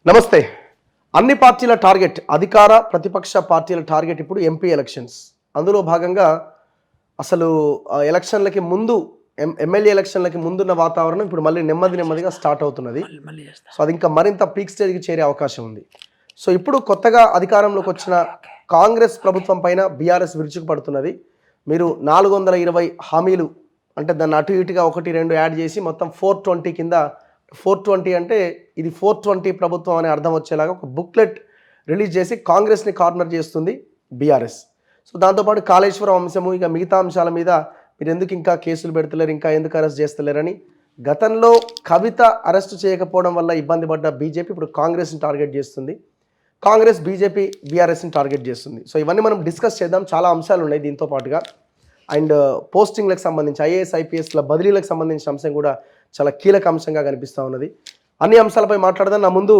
నమస్తే. అన్ని పార్టీల టార్గెట్ అధికార ప్రతిపక్ష పార్టీల టార్గెట్ ఇప్పుడు ఎంపీ ఎలక్షన్స్. అందులో భాగంగా అసలు ఎలక్షన్లకి ముందు ఎమ్మెల్యే ఎలక్షన్లకి ముందున్న వాతావరణం ఇప్పుడు మళ్ళీ నెమ్మదిగా స్టార్ట్ అవుతున్నది. సో అది ఇంకా మరింత పీక్ స్టేజ్కి చేరే అవకాశం ఉంది. సో ఇప్పుడు కొత్తగా అధికారంలోకి వచ్చిన కాంగ్రెస్ ప్రభుత్వం పైన బీఆర్ఎస్ విరుచుకుపడుతున్నది. మీరు 420 హామీలు అంటే దాన్ని అటు ఇటుగా 1-2 యాడ్ చేసి మొత్తం 420 కింద 420 అంటే ఇది 420 ప్రభుత్వం అనే అర్థం వచ్చేలాగా ఒక బుక్లెట్ రిలీజ్ చేసి కాంగ్రెస్ని కార్నర్ చేస్తుంది బీఆర్ఎస్. సో దాంతోపాటు కాళేశ్వరం అంశము ఇక మిగతా అంశాల మీద మీరు ఎందుకు ఇంకా కేసులు పెడతలేరు, ఇంకా ఎందుకు అరెస్ట్ చేస్తలేరని గతంలో కవిత అరెస్ట్ చేయకపోవడం వల్ల ఇబ్బంది పడ్డ బీజేపీ ఇప్పుడు కాంగ్రెస్ని టార్గెట్ చేస్తుంది. కాంగ్రెస్ బీజేపీ బీఆర్ఎస్ని టార్గెట్ చేస్తుంది. సో ఇవన్నీ మనం డిస్కస్ చేద్దాం. చాలా అంశాలు ఉన్నాయి దీంతో పాటుగా. అండ్ పోస్టింగ్లకు సంబంధించి ఐఏఎస్ ఐపీఎస్ల బదిలీలకు సంబంధించిన అంశం కూడా చాలా కీలక అంశంగా కనిపిస్తూ ఉన్నది. అన్ని అంశాలపై మాట్లాడదాం. నా ముందు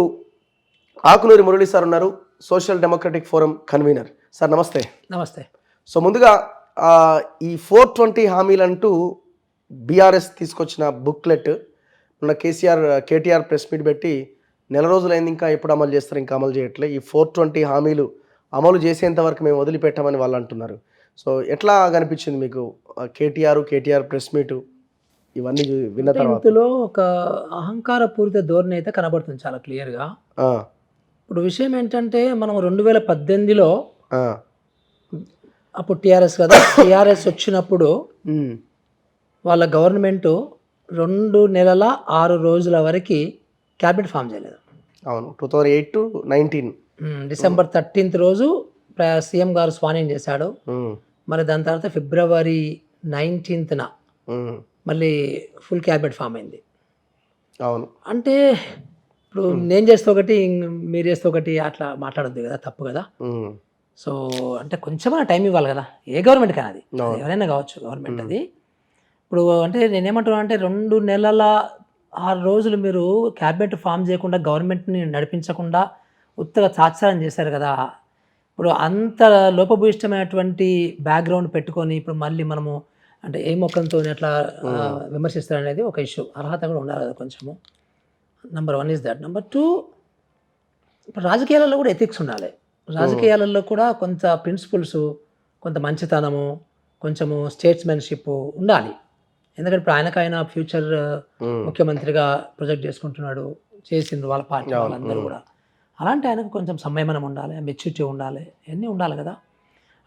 ఆకునూరి మురళి సార్ ఉన్నారు, social democratic forum convener. Sir నమస్తే. నమస్తే. సో ముందుగా ఈ 420 హామీలంటూ బీఆర్ఎస్ తీసుకొచ్చిన బుక్లెట్ మన కేటీఆర్ ప్రెస్ మీట్ పెట్టి నెల రోజులైంది, ఇంకా ఎప్పుడు అమలు చేస్తారు, ఇంకా అమలు చేయట్లే, ఈ 420 హామీలు అమలు చేసేంత వరకు మేము వదిలిపెట్టామని వాళ్ళు అంటున్నారు. సో ఎట్లా కనిపించింది మీకు కేటీఆర్ ప్రెస్ మీటు ఇవన్నీ విన్న తర్వాత? ఇందులో ఒక అహంకార పూరిత ధోరణి అయితే కనబడుతుంది చాలా క్లియర్గా. ఇప్పుడు విషయం ఏంటంటే మనం 2018లో అప్పుడు టీఆర్ఎస్ కదా, టీఆర్ఎస్ వచ్చినప్పుడు వాళ్ళ గవర్నమెంట్ 2 నెలల 6 రోజుల వరకు క్యాబినెట్ ఫామ్ చేయలేదు. అవును, 2008 to 19 డిసెంబర్ 13th రోజు సీఎం గారు స్వానింగ్ చేశాడు. మరి దాని తర్వాత ఫిబ్రవరి 19th మళ్ళీ ఫుల్ క్యాబినెట్ ఫామ్ అయింది. అవును, అంటే ఇప్పుడు నేను చేస్తే ఒకటి మీరు చేస్తే ఒకటి అట్లా మాట్లాడొద్దు కదా, తప్పు కదా. సో అంటే కొంచెమైనా టైం ఇవ్వాలి కదా, ఏ గవర్నమెంట్ కానీ, అది ఎవరైనా కావచ్చు గవర్నమెంట్. అది ఇప్పుడు అంటే నేనేమంటున్నా అంటే 2 నెలల 6 రోజులు మీరు క్యాబినెట్ ఫామ్ చేయకుండా గవర్నమెంట్ని నడిపించకుండా ఉత్తగా తాత్సారం చేశారు కదా. ఇప్పుడు అంత లోపభూయిష్టమైనటువంటి బ్యాక్గ్రౌండ్ పెట్టుకొని ఇప్పుడు మళ్ళీ మనము అంటే ఏ మొక్కలతో అట్లా విమర్శిస్తారనేది ఒక ఇష్యూ. అర్హత కూడా ఉండాలి కదా కొంచెము. Number 1 is that. నెంబర్ 2, ఇప్పుడు రాజకీయాలలో కూడా ఎథిక్స్ ఉండాలి. రాజకీయాలలో కూడా కొంత ప్రిన్సిపల్స్, కొంత మంచితనము, కొంచెము స్టేట్స్మెన్షిప్ ఉండాలి. ఎందుకంటే ఇప్పుడు ఆయన ఫ్యూచర్ ముఖ్యమంత్రిగా ప్రొజెక్ట్ చేసుకుంటున్నాడు, చేసిండ్రు వాళ్ళ పార్టీ వాళ్ళందరూ కూడా. అలాంటి ఆయనకు కొంచెం సంయమనం ఉండాలి, మెచ్యూరిటీ ఉండాలి, ఇవన్నీ ఉండాలి కదా.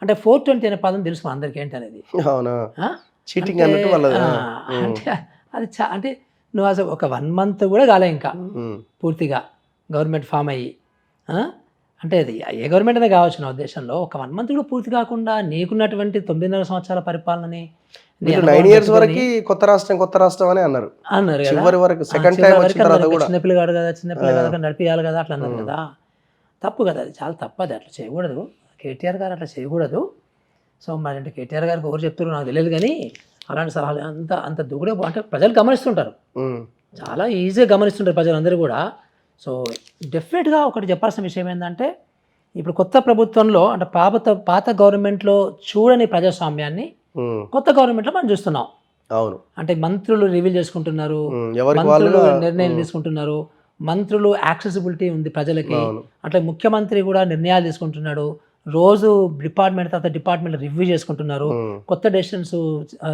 అంటే 420 అనే పదం తెలుసు అందరికి ఏంటి అనేది. అంటే అది అంటే నువ్వు అసలు ఒక 1 month కూడా కాలే ఇంకా పూర్తిగా గవర్నమెంట్ ఫామ్ అయ్యి. అంటే అది ఏ గవర్నమెంట్ అనే కావచ్చు నా ఉద్దేశంలో. ఒక 1 month కూడా పూర్తి కాకుండా నీకున్నటువంటి 9.5 సంవత్సరాల పరిపాలనని 9 years వరకు కొత్త రాష్ట్రం అని అన్నారు కదా. చిన్నపిల్లగాడు కదా, చిన్నపిల్లగా నడిపియాలి కదా, అట్లా అన్నారు కదా. తప్పు కదా, అది చాలా తప్పు. అది అట్లా చేయకూడదు. కేటీఆర్ గారు అట్లా చేయకూడదు. సో మరి అంటే కేటీఆర్ గారికి ఎవరు చెప్తారో నాకు తెలియదు, కానీ అలాంటి సలహాలు అంత దుగుడే అంటే ప్రజలు గమనిస్తుంటారు, చాలా ఈజీగా గమనిస్తుంటారు ప్రజలందరూ కూడా. సో డెఫినెట్గా ఒకటి చెప్పాల్సిన విషయం ఏంటంటే ఇప్పుడు కొత్త ప్రభుత్వంలో అంటే పాత గవర్నమెంట్లో చూడని ప్రజాస్వామ్యాన్ని కొత్త గవర్నమెంట్లో మనం చూస్తున్నాం. అవును, అంటే మంత్రులు రివీల్ చేసుకుంటున్నారు, మంత్రులు నిర్ణయాలు తీసుకుంటున్నారు, మంత్రులు యాక్సెసిబిలిటీ ఉంది ప్రజలకి. అట్లా ముఖ్యమంత్రి కూడా నిర్ణయాలు తీసుకుంటున్నాడు. రోజు డిపార్ట్మెంట్ తర్వాత డిపార్ట్మెంట్ రివ్యూ చేసుకుంటున్నారు, కొత్త డెసిషన్స్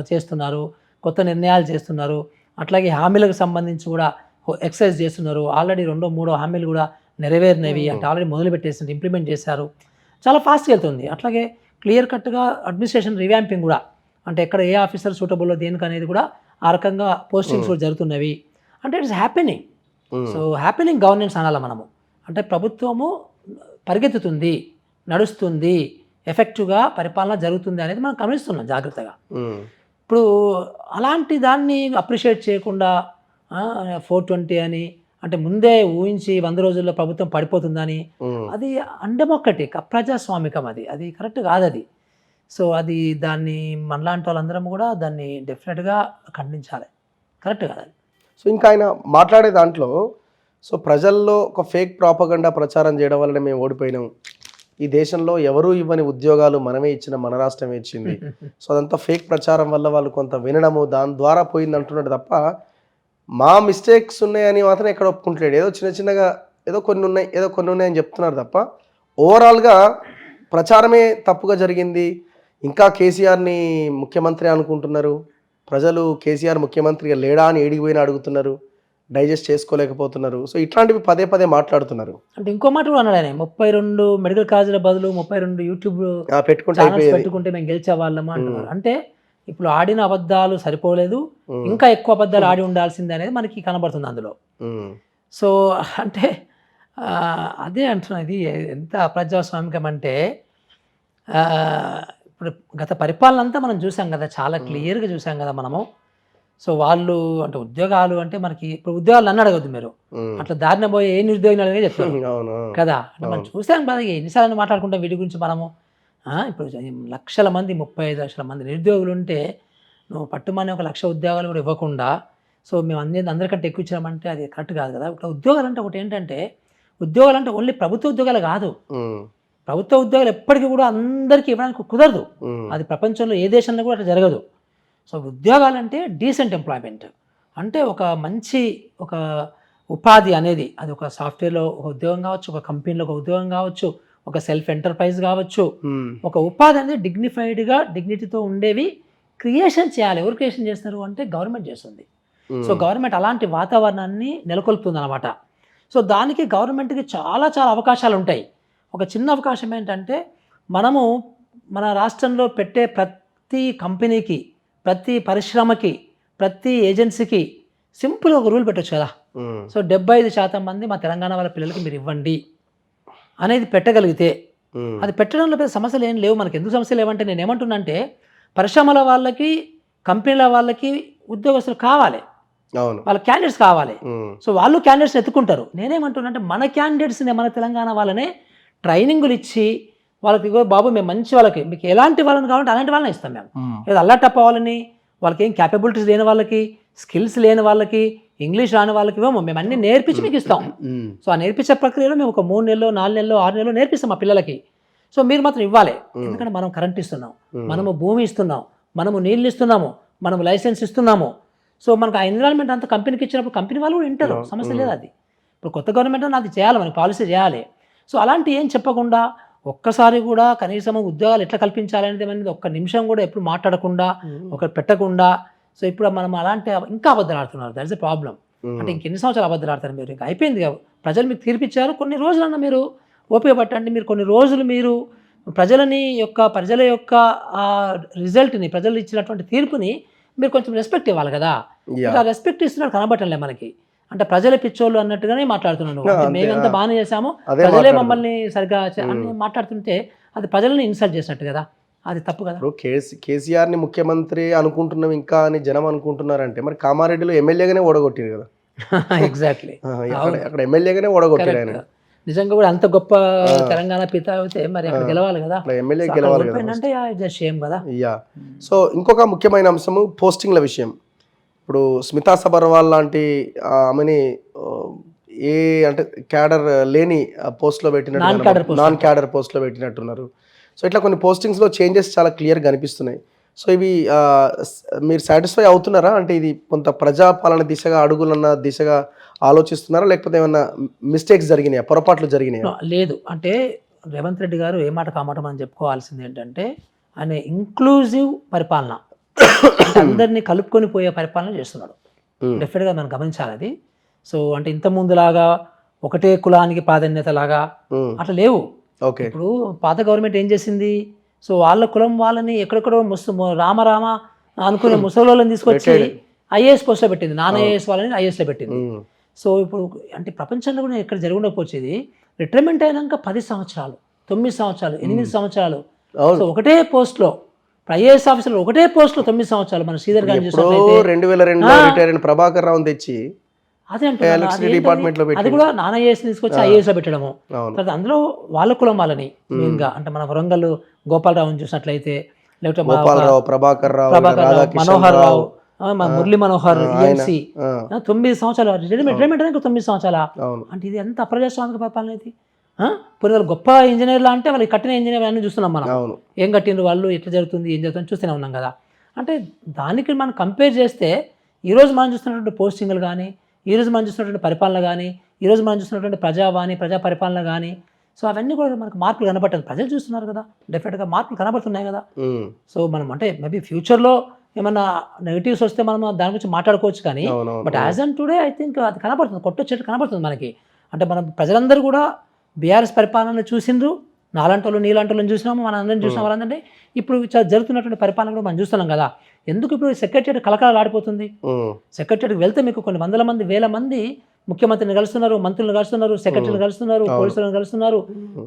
చేస్తున్నారు, కొత్త నిర్ణయాలు చేస్తున్నారు. అట్లాగే హామీలకు సంబంధించి కూడా ఎక్సర్సైజ్ చేస్తున్నారు. ఆల్రెడీ 2-3 హామీలు కూడా నెరవేరినవి, అంటే ఆల్రెడీ మొదలు పెట్టేసి ఇంప్లిమెంట్ చేశారు. చాలా ఫాస్ట్గా వెళ్తుంది. అట్లాగే క్లియర్ కట్గా అడ్మినిస్ట్రేషన్ రివ్యాంపింగ్ కూడా, అంటే ఎక్కడ ఏ ఆఫీసర్ సూటబుల్లో దేనికి అనేది కూడా ఆ రకంగా పోస్టింగ్స్ కూడా జరుగుతున్నవి. అంటే it's happening. So happening governance అనాలి మనము. అంటే ప్రభుత్వము పరిగెత్తుతుంది, నడుస్తుంది, ఎఫెక్టివ్గా పరిపాలన జరుగుతుంది అనేది మనం గమనిస్తున్నాం జాగ్రత్తగా. ఇప్పుడు అలాంటి దాన్ని అప్రిషియేట్ చేయకుండా 420 అని అంటే ముందే ఊహించి 100 రోజుల్లో ప్రభుత్వం పడిపోతుందని, అది అన్డెమోక్రటిక్, అప్రజాస్వామికం, అది కరెక్ట్ కాదు అది. సో అది దాన్ని మనలాంటి వాళ్ళందరం కూడా దాన్ని డెఫినెట్గా ఖండించాలి, కరెక్ట్ కాదు అది. సో ఇంకా ఆయన మాట్లాడే దాంట్లో సో ప్రజల్లో ఒక ఫేక్ ప్రాపగండా ప్రచారం చేయడం వల్లనే మేము ఓడిపోయినాం, ఈ దేశంలో ఎవరూ ఇవ్వని ఉద్యోగాలు మనమే ఇచ్చిన, మన రాష్ట్రమే ఇచ్చింది, సో అదంతా ఫేక్ ప్రచారం వల్ల వాళ్ళు కొంత వినడము దాని ద్వారా పోయింది అంటున్నాడు తప్ప మా మిస్టేక్స్ ఉన్నాయని మాత్రం ఎక్కడ ఒప్పుకుంటలేడు. ఏదో చిన్నగా ఏదో కొన్ని ఉన్నాయని చెప్తున్నారు తప్ప ఓవరాల్గా ప్రచారమే తప్పుగా జరిగింది. ఇంకా కేసీఆర్ని ముఖ్యమంత్రి అనుకుంటున్నారు ప్రజలు. కేసీఆర్ ముఖ్యమంత్రిగా లేడా అని ఏడికి పోయినా అడుగుతున్నారు, డైజెస్ట్ చేసుకోలేకపోతున్నారు. సో ఇట్లాంటివి పదే పదే మాట్లాడుతున్నారు. అంటే ఇంకో మాట కూడా అన్నాడు ఆయన, 32 మెడికల్ కాలేజీల బదులు 32 యూట్యూబ్ పెట్టుకుంటే ఛానల్స్ పెట్టుకుంటే మేము గెలిచే వాళ్ళము అంటున్నారు. అంటే ఇప్పుడు ఆడిన అబద్ధాలు సరిపోలేదు, ఇంకా ఎక్కువ అబద్ధాలు ఆడి ఉండాల్సిందే అనేది మనకి కనబడుతుంది అందులో. సో అంటే అదే అంటున్నా, ఇది ఎంత అప్రజాస్వామికం అంటే ఇప్పుడు గత పరిపాలన అంతా మనం చూసాం కదా, చాలా క్లియర్గా చూసాం కదా మనము. సో వాళ్ళు అంటే ఉద్యోగాలు అంటే మనకి ఇప్పుడు ఉద్యోగాలు నన్ను అడగద్దు మీరు, అట్లా దారిన పోయి ఏ నిరుద్యోగం అడిగే చెప్తారు కదా. అంటే మనం చూసాం కదా, ఎన్నిసార్లు మాట్లాడుకుంటాం వీటి గురించి మనము. ఇప్పుడు లక్షల మంది 35 లక్షల మంది నిరుద్యోగులు ఉంటే నువ్వు పట్టుమని 1 లక్ష ఉద్యోగాలు కూడా ఇవ్వకుండా సో మేము అందరికంటే ఎక్కువ ఇచ్చామంటే అది కరెక్ట్ కాదు కదా. ఇప్పుడు ఉద్యోగాలు అంటే ఒకటి ఏంటంటే, ఉద్యోగాలు అంటే ఓన్లీ ప్రభుత్వ ఉద్యోగాలు కాదు, ప్రభుత్వ ఉద్యోగాలు ఎప్పటికీ కూడా అందరికీ ఇవ్వడానికి కుదరదు. అది ప్రపంచంలో ఏ దేశంలో కూడా అట్లా జరగదు. సో ఉద్యోగాలంటే డీసెంట్ ఎంప్లాయ్మెంట్ అంటే ఒక మంచి ఒక ఉపాధి అనేది, అది ఒక సాఫ్ట్వేర్లో ఒక ఉద్యోగం కావచ్చు, ఒక కంపెనీలో ఒక ఉద్యోగం కావచ్చు, ఒక సెల్ఫ్ ఎంటర్ప్రైజ్ కావచ్చు. ఒక ఉపాధి అనేది డిగ్నిఫైడ్గా డిగ్నిటీతో ఉండేవి క్రియేషన్ చేయాలి. ఎవరు క్రియేషన్ చేస్తారు అంటే గవర్నమెంట్ చేస్తుంది. సో గవర్నమెంట్ అలాంటి వాతావరణాన్ని నెలకొల్పుతుంది అనమాట. సో దానికి గవర్నమెంట్కి చాలా చాలా అవకాశాలు ఉంటాయి. ఒక చిన్న అవకాశం ఏంటంటే, మనము మన రాష్ట్రంలో పెట్టే ప్రతి కంపెనీకి, ప్రతి పరిశ్రమకి, ప్రతి ఏజెన్సీకి సింపుల్ ఒక రూల్ పెట్టచ్చు కదా. సో 75% మంది మా తెలంగాణ వాళ్ళ పిల్లలకి మీరు ఇవ్వండి అనేది పెట్టగలిగితే, అది పెట్టడంలో పెద్ద సమస్యలు ఏం లేవు మనకి. ఎందుకు సమస్యలు లేవంటే, నేను ఏమంటున్నా అంటే, పరిశ్రమల వాళ్ళకి, కంపెనీల వాళ్ళకి ఉద్యోగస్తులు కావాలి, వాళ్ళ క్యాండిడేట్స్ కావాలి. సో వాళ్ళు క్యాండిడేట్స్ ఎత్తుకుంటారు. నేనేమంటున్నా అంటే, మన క్యాండిడేట్స్ని, మన తెలంగాణ వాళ్ళనే ట్రైనింగులు ఇచ్చి వాళ్ళకి, బాబు మేము మంచి వాళ్ళకి, మీకు ఎలాంటి వాళ్ళని కావాలంటే అలాంటి వాళ్ళని ఇస్తాం మేము. ఏదో అల్లటప్ప వాళ్ళని, వాళ్ళకి ఏం క్యాపబిలిటీస్ లేని వాళ్ళకి, స్కిల్స్ లేని వాళ్ళకి, ఇంగ్లీష్ రాని వాళ్ళకి ఇవ్వము, మేము అన్ని నేర్పించి మీకు ఇస్తాం. సో ఆ నేర్పించే ప్రక్రియలో మేము ఒక 3 నెలలు 4 నెలలు 6 నెలలు నేర్పిస్తాం మా పిల్లలకి. సో మీరు మాత్రం ఇవ్వాలి. ఎందుకంటే మనం కరెంట్ ఇస్తున్నాం, మనము భూమి ఇస్తున్నాం, మనము నీళ్ళు ఇస్తున్నాము, మనము లైసెన్స్ ఇస్తున్నాము. సో మనకు ఆ ఎన్విరాన్మెంట్ అంతా కంపెనీకి ఇచ్చినప్పుడు కంపెనీ వాళ్ళు కూడా వింటారు, సమస్య లేదు. అది ఇప్పుడు కొత్త గవర్నమెంట్ అది చేయాలి, మనకి పాలసీ చేయాలి. సో అలాంటి ఏం చెప్పకుండా, ఒక్కసారి కూడా కనీసం ఉద్యోగాలు ఎట్లా కల్పించాలనేది అనేది ఒక్క నిమిషం కూడా ఎప్పుడు మాట్లాడకుండా, ఒకరు పెట్టకుండా. సో ఇప్పుడు మనం అలాంటి ఇంకా అబద్ధాలు ఆడుతున్నారు. That is a problem. అంటే ఇంకెన్ని సంవత్సరాలు అబద్ధాలు ఆడతారు మీరు? ఇంకా అయిపోయింది. ప్రజలు మీకు తీర్పిచ్చారు, కొన్ని రోజులన్నా మీరు ఓపిక పట్టండి. మీరు కొన్ని రోజులు మీరు ప్రజల యొక్క ఆ రిజల్ట్ని, ప్రజలు ఇచ్చినటువంటి తీర్పుని మీరు కొంచెం రెస్పెక్ట్ ఇవ్వాలి కదా. ఆ రెస్పెక్ట్ ఇస్తున్నారు కనబట్టంలే మనకి. అంటే ప్రజల పిచ్చోళ్ళు అన్నట్టుగానే మాట్లాడుతున్నాను. మేమెంత బాగానే చేశామో ప్రజలే మమ్మల్ని సరిగ్గా అని మాట్లాడుతుంటే అది ప్రజల్ని ఇన్సల్ట్ చేసినట్టు కదా, అది తప్పు కదా. ఇప్పుడు కేసీఆర్ని ముఖ్యమంత్రి అనుకుంటున్నాం ఇంకా అని జనం అనుకుంటున్నారంటే, మరి కామారెడ్డిలో ఎమ్మెల్యేగానే ఓడగొట్టారు కదా. ఎగ్జాక్ట్లీ, అక్కడ ఎమ్మెల్యేగానే ఓడగొట్టారు ఆయన. నిజంగా కూడా అంత గొప్ప తెలంగాణ పిత అయితే మరి అక్కడ గెలవాలి కదా, ఎమ్మెల్యే గెలవాలి అంటే షేమ్ కదా. సో ఇంకొక ముఖ్యమైన అంశము పోస్టింగ్ల విషయం. ఇప్పుడు స్మితా సబర్వాల్ లాంటి ఆమెని అంటే క్యాడర్ లేని పోస్ట్లో పెట్టినట్టు, నాన్ క్యాడర్ పోస్ట్లో పెట్టినట్టున్నారు. సో ఇట్లా కొన్ని పోస్టింగ్స్లో చేంజెస్ చాలా క్లియర్గా కనిపిస్తున్నాయి. సో ఇవి మీరు సాటిస్ఫై అవుతున్నారా? అంటే ఇది కొంత ప్రజాపాలన దిశగా, అడుగులన్న దిశగా ఆలోచిస్తున్నారా, లేకపోతే ఏమన్నా మిస్టేక్స్ జరిగినాయా, పొరపాట్లు జరిగినాయా? లేదు, అంటే రేవంత్ రెడ్డి గారు ఏ మాట కామాట మనం చెప్పుకోవాల్సింది ఏంటంటే, ఆయన ఇంక్లూజివ్ పరిపాలన, అందరినీ కలుపుకొని పోయే పరిపాలన చేస్తున్నాడు. డెఫినెట్గా మనం గమనించాలి అది. సో అంటే ఇంత ముందులాగా ఒకటే కులానికి ప్రాధాన్యత లాగా అట్లా లేవు. ఇప్పుడు పాత గవర్నమెంట్ ఏం చేసింది, సో వాళ్ళ కులం వాళ్ళని ఎక్కడెక్కడో రామ అనుకునే ముసలోళ్ళని తీసుకొచ్చి ఐఏఎస్ పోస్ట్లో పెట్టింది, నాన్ ఐఏఎస్ వాళ్ళని ఐఏఎస్లో పెట్టింది. సో ఇప్పుడు అంటే ప్రపంచంలో కూడా ఎక్కడ జరగకపోయేది, రిటైర్మెంట్ అయినాక 10 సంవత్సరాలు 9 సంవత్సరాలు 8 సంవత్సరాలు సో ఒకటే పోస్ట్లో, ఐఏఎస్ ఆఫీసర్ ఒకటే పోస్ట్లో 9 సంవత్సరాలు. మన శ్రీధర్ గారిని చూసినట్లయితే 2002లో రిటైర్ అయిన ప్రభాకర్ రావు తెచ్చి అదే అంటున్నాను, అది కూడా నాన్ ఐఏఎస్ తీసుకొచ్చి ఐఏఎస్లో పెట్టడము. తర్వాత అందులో వాళ్ళ కులం వాళ్ళని మెయిన్గా, అంటే మన వరంగల్ గోపాలరావుని చూసినట్లయితే, లేకపోతే ప్రభాకర్ రావు, మనోహర్ రావు, మురళీ మనోహర్, EMC 9 సంవత్సరాలు రిటైర్మెంట్ అయినా 9 సంవత్సరాలు. అంటే ఇది ఎంత అప్రజాస్వామిక పరిపాలన ఇది. కొన్ని వాళ్ళు గొప్ప ఇంజనీర్లు అంటే వాళ్ళకి కట్టిన ఇంజనీర్ అన్నీ చూస్తున్నాం మనం, ఏం కట్టిన వాళ్ళు, ఎట్లా జరుగుతుంది, ఏం జరుగుతుంది చూస్తూనే ఉన్నాం కదా. అంటే దానికి మనం కంపేర్ చేస్తే ఈరోజు మనం చూస్తున్నటువంటి పోస్టింగ్లు కానీ, ఈరోజు మనం చూస్తున్నటువంటి పరిపాలన కానీ, ఈరోజు మనం చూస్తున్నటువంటి ప్రజావాణి, ప్రజా పరిపాలన కానీ, సో అవన్నీ కూడా మనకు మార్పులు కనబడతాయి. ప్రజలు చూస్తున్నారు కదా, డెఫినెట్గా మార్పులు కనబడుతున్నాయి కదా. సో మనం అంటే మేబీ ఫ్యూచర్లో ఏమన్నా నెగిటివ్స్ వస్తే మనం దాని గురించి మాట్లాడుకోవచ్చు కానీ, but as and today I think అది కనబడుతుంది, కొట్టొచ్చేట్టు కనబడుతుంది మనకి. అంటే మనం ప్రజలందరూ కూడా బీఆర్ఎస్ పరిపాలన చూసిండ్రు, నాలాంటి వాళ్ళు నీలాంటి వాళ్ళని చూసినాము, మన అందరిని చూసిన వాళ్ళంటే ఇప్పుడు జరుగుతున్నటువంటి పరిపాలన కూడా మనం చూస్తున్నాం కదా. ఎందుకు ఇప్పుడు సెక్రటరీ కలకలాడిపోతుంది? సెక్రటరీకి వెళ్తే మీకు కొన్ని వందల మంది, వేల మంది ముఖ్యమంత్రిని కలుస్తున్నారు, మంత్రులను కలుస్తున్నారు, సెక్రటరీని కలుస్తున్నారు, పోలీసులను కలుస్తున్నారు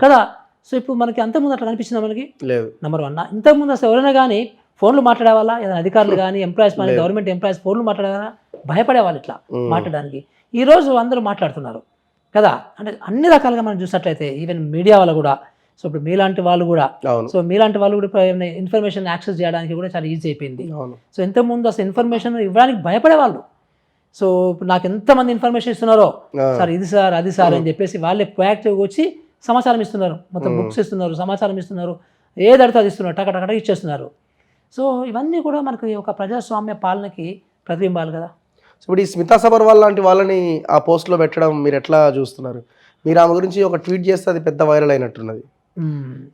కదా. సో ఇప్పుడు మనకి అంతకుముందు అట్లా కనిపించిందా మనకి? లేదు. నెంబర్ 1. ఇంతకుముందు అసలు ఎవరైనా కానీ ఫోన్లు మాట్లాడేవాళ్ళ, ఏదైనా అధికారులు కానీ ఎంప్లాయీస్ కానీ గవర్నమెంట్ ఎంప్లాయీస్ ఫోన్లు మాట్లాడేవాళ్ళ, భయపడేవాళ్ళు ఇట్లా మాట్లాడడానికి. ఈరోజు అందరూ మాట్లాడుతున్నారు కదా. అంటే అన్ని రకాలుగా మనం చూసినట్లయితే ఈవెన్ మీడియా వాళ్ళు కూడా, సో ఇప్పుడు మీలాంటి వాళ్ళు కూడా, సో మీలాంటి వాళ్ళు కూడా ఇన్ఫర్మేషన్ యాక్సెస్ చేయడానికి కూడా చాలా ఈజీ అయిపోయింది. సో ఇంతకుముందు అసలు ఇన్ఫర్మేషన్ ఇవ్వడానికి భయపడేవాళ్ళు. సో ఇప్పుడు నాకు ఎంతమంది ఇన్ఫర్మేషన్ ఇస్తున్నారో, సార్ ఇది సార్ అది సార్ అని చెప్పేసి వాళ్ళే ప్రొయాక్టివ్గా వచ్చి సమాచారం ఇస్తున్నారు, మొత్తం బుక్స్ ఇస్తున్నారు, సమాచారం ఇస్తున్నారు, ఏది అడితే అది ఇస్తున్నారు, టక ఇచ్చేస్తున్నారు. సో ఇవన్నీ కూడా మనకి ఒక ప్రజాస్వామ్య పాలనకి ప్రతిబింబాలు కదా. సో ఇప్పుడు ఈ స్మితా సబర్వాల్ లాంటి వాళ్ళని ఆ పోస్ట్లో పెట్టడం మీరు ఎట్లా చూస్తున్నారు? మీరు ఆమె గురించి ఒక ట్వీట్ చేస్తే అది పెద్ద వైరల్ అయినట్టున్నది.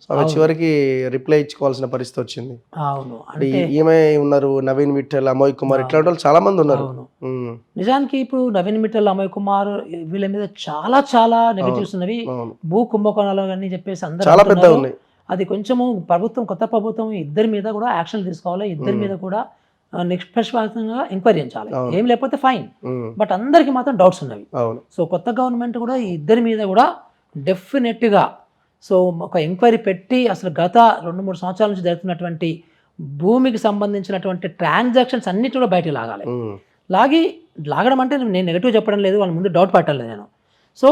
సో ఆమె చివరికి రిప్లై ఇచ్చుకోవాల్సిన పరిస్థితి వచ్చింది. అవును, ఈమె ఉన్నారు, నవీన్ మిట్టల్, అమోయ్ కుమార్, ఇట్లాంటి వాళ్ళు చాలా మంది ఉన్నారు. నిజానికి ఇప్పుడు నవీన్ మిట్టల్, అమోయ్ కుమార్ వీళ్ళ మీద చాలా చాలా నెగటివ్స్ ఉన్నవి. భూ కుంభకోణాలు అని చెప్పేసి అందరూ చాలా పెద్ద ఉన్నాయి. అది కొంచెము ప్రభుత్వం, కొత్త ప్రభుత్వం ఇద్దరి మీద కూడా యాక్షన్ తీసుకోవాలి, ఇద్దరి మీద కూడా నిష్పక్షపాతంగా ఎంక్వైరీ చేయాలి. ఏం లేకపోతే ఫైన్, బట్ అందరికీ మాత్రం డౌట్స్ ఉన్నవి. సో కొత్త గవర్నమెంట్ కూడా ఈ ఇద్దరి మీద కూడా డెఫినెట్గా సో ఒక ఎంక్వైరీ పెట్టి అసలు గత 2-3 సంవత్సరాల నుంచి జరుగుతున్నటువంటి భూమికి సంబంధించినటువంటి ట్రాన్సాక్షన్స్ అన్నిటి కూడా బయటకు లాగాలి. లాగడం అంటే నేను నెగిటివ్ చెప్పడం లేదు, వాళ్ళ ముందు డౌట్ పెట్టలేదు నేను. సో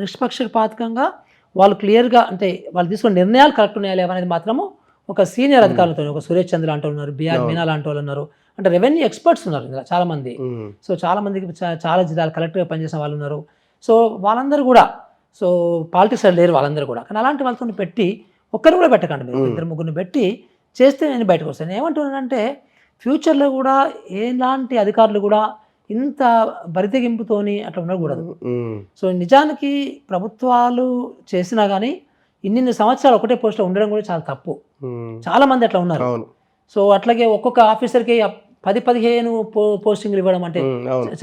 నిష్పక్షపాతకంగా వాళ్ళు క్లియర్గా అంటే వాళ్ళు తీసుకున్న నిర్ణయాలు కరెక్ట్ ఉన్నాయా లేవా అనేది మాత్రము ఒక సీనియర్ అధికారులతో, ఒక సురేష్ చంద్ర లాంటి ఉన్నారు, బిఆర్ మీనా లాంటి వాళ్ళు ఉన్నారు, అంటే రెవెన్యూ ఎక్స్పర్ట్స్ ఉన్నారు ఇందులో చాలామంది. సో చాలామందికి చాలా జిల్లాలు కలెక్టర్గా పనిచేసిన వాళ్ళు ఉన్నారు. సో వాళ్ళందరూ కూడా సో పాలిటిక్స్ లేరు వాళ్ళందరూ కూడా. కానీ అలాంటి వాళ్ళతో పెట్టి ఒక్కరు కూడా పెట్టకండి, మీరు 2-3 పెట్టి చేస్తే నేను బయటకు వస్తాను. ఏమంటున్నానంటే ఫ్యూచర్లో కూడా ఎలాంటి అధికారులు కూడా ఇంత బరితెగింపుతోని అట్లా ఉండకూడదు. సో నిజానికి ప్రభుత్వాలు చేసినా కానీ ఇన్ని సంవత్సరాలు ఒకటే పోస్ట్లో ఉండడం కూడా చాలా తప్పు. చాలా మంది అట్లా ఉన్నారు. సో అట్లాగే ఒక్కొక్క ఆఫీసర్కి 10-15 పోస్టింగ్లు ఇవ్వడం, అంటే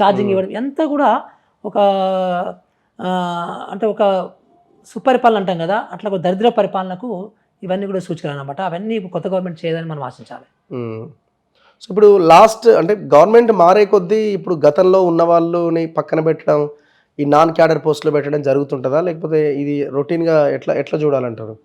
ఛార్జింగ్ ఇవ్వడం, ఎంత కూడా ఒక అంటే ఒక సుపరిపాలన అంటాం కదా, అట్లా ఒక దరిద్ర పరిపాలనకు ఇవన్నీ కూడా సూచనలు అన్నమాట. అవన్నీ కొత్త గవర్నమెంట్ చేయదని మనం ఆశించాలి. సో ఇప్పుడు లాస్ట్ అంటే గవర్నమెంట్ మారే కొద్దీ ఇప్పుడు గతంలో ఉన్న వాళ్ళని పక్కన పెట్టడం, ఈ నాన్ క్యాడర్ పోస్టులో పెట్టడం జరుగుతుంటుందా, లేకపోతే ఇది రొటీన్గా ఎట్లా చూడాలంటారు?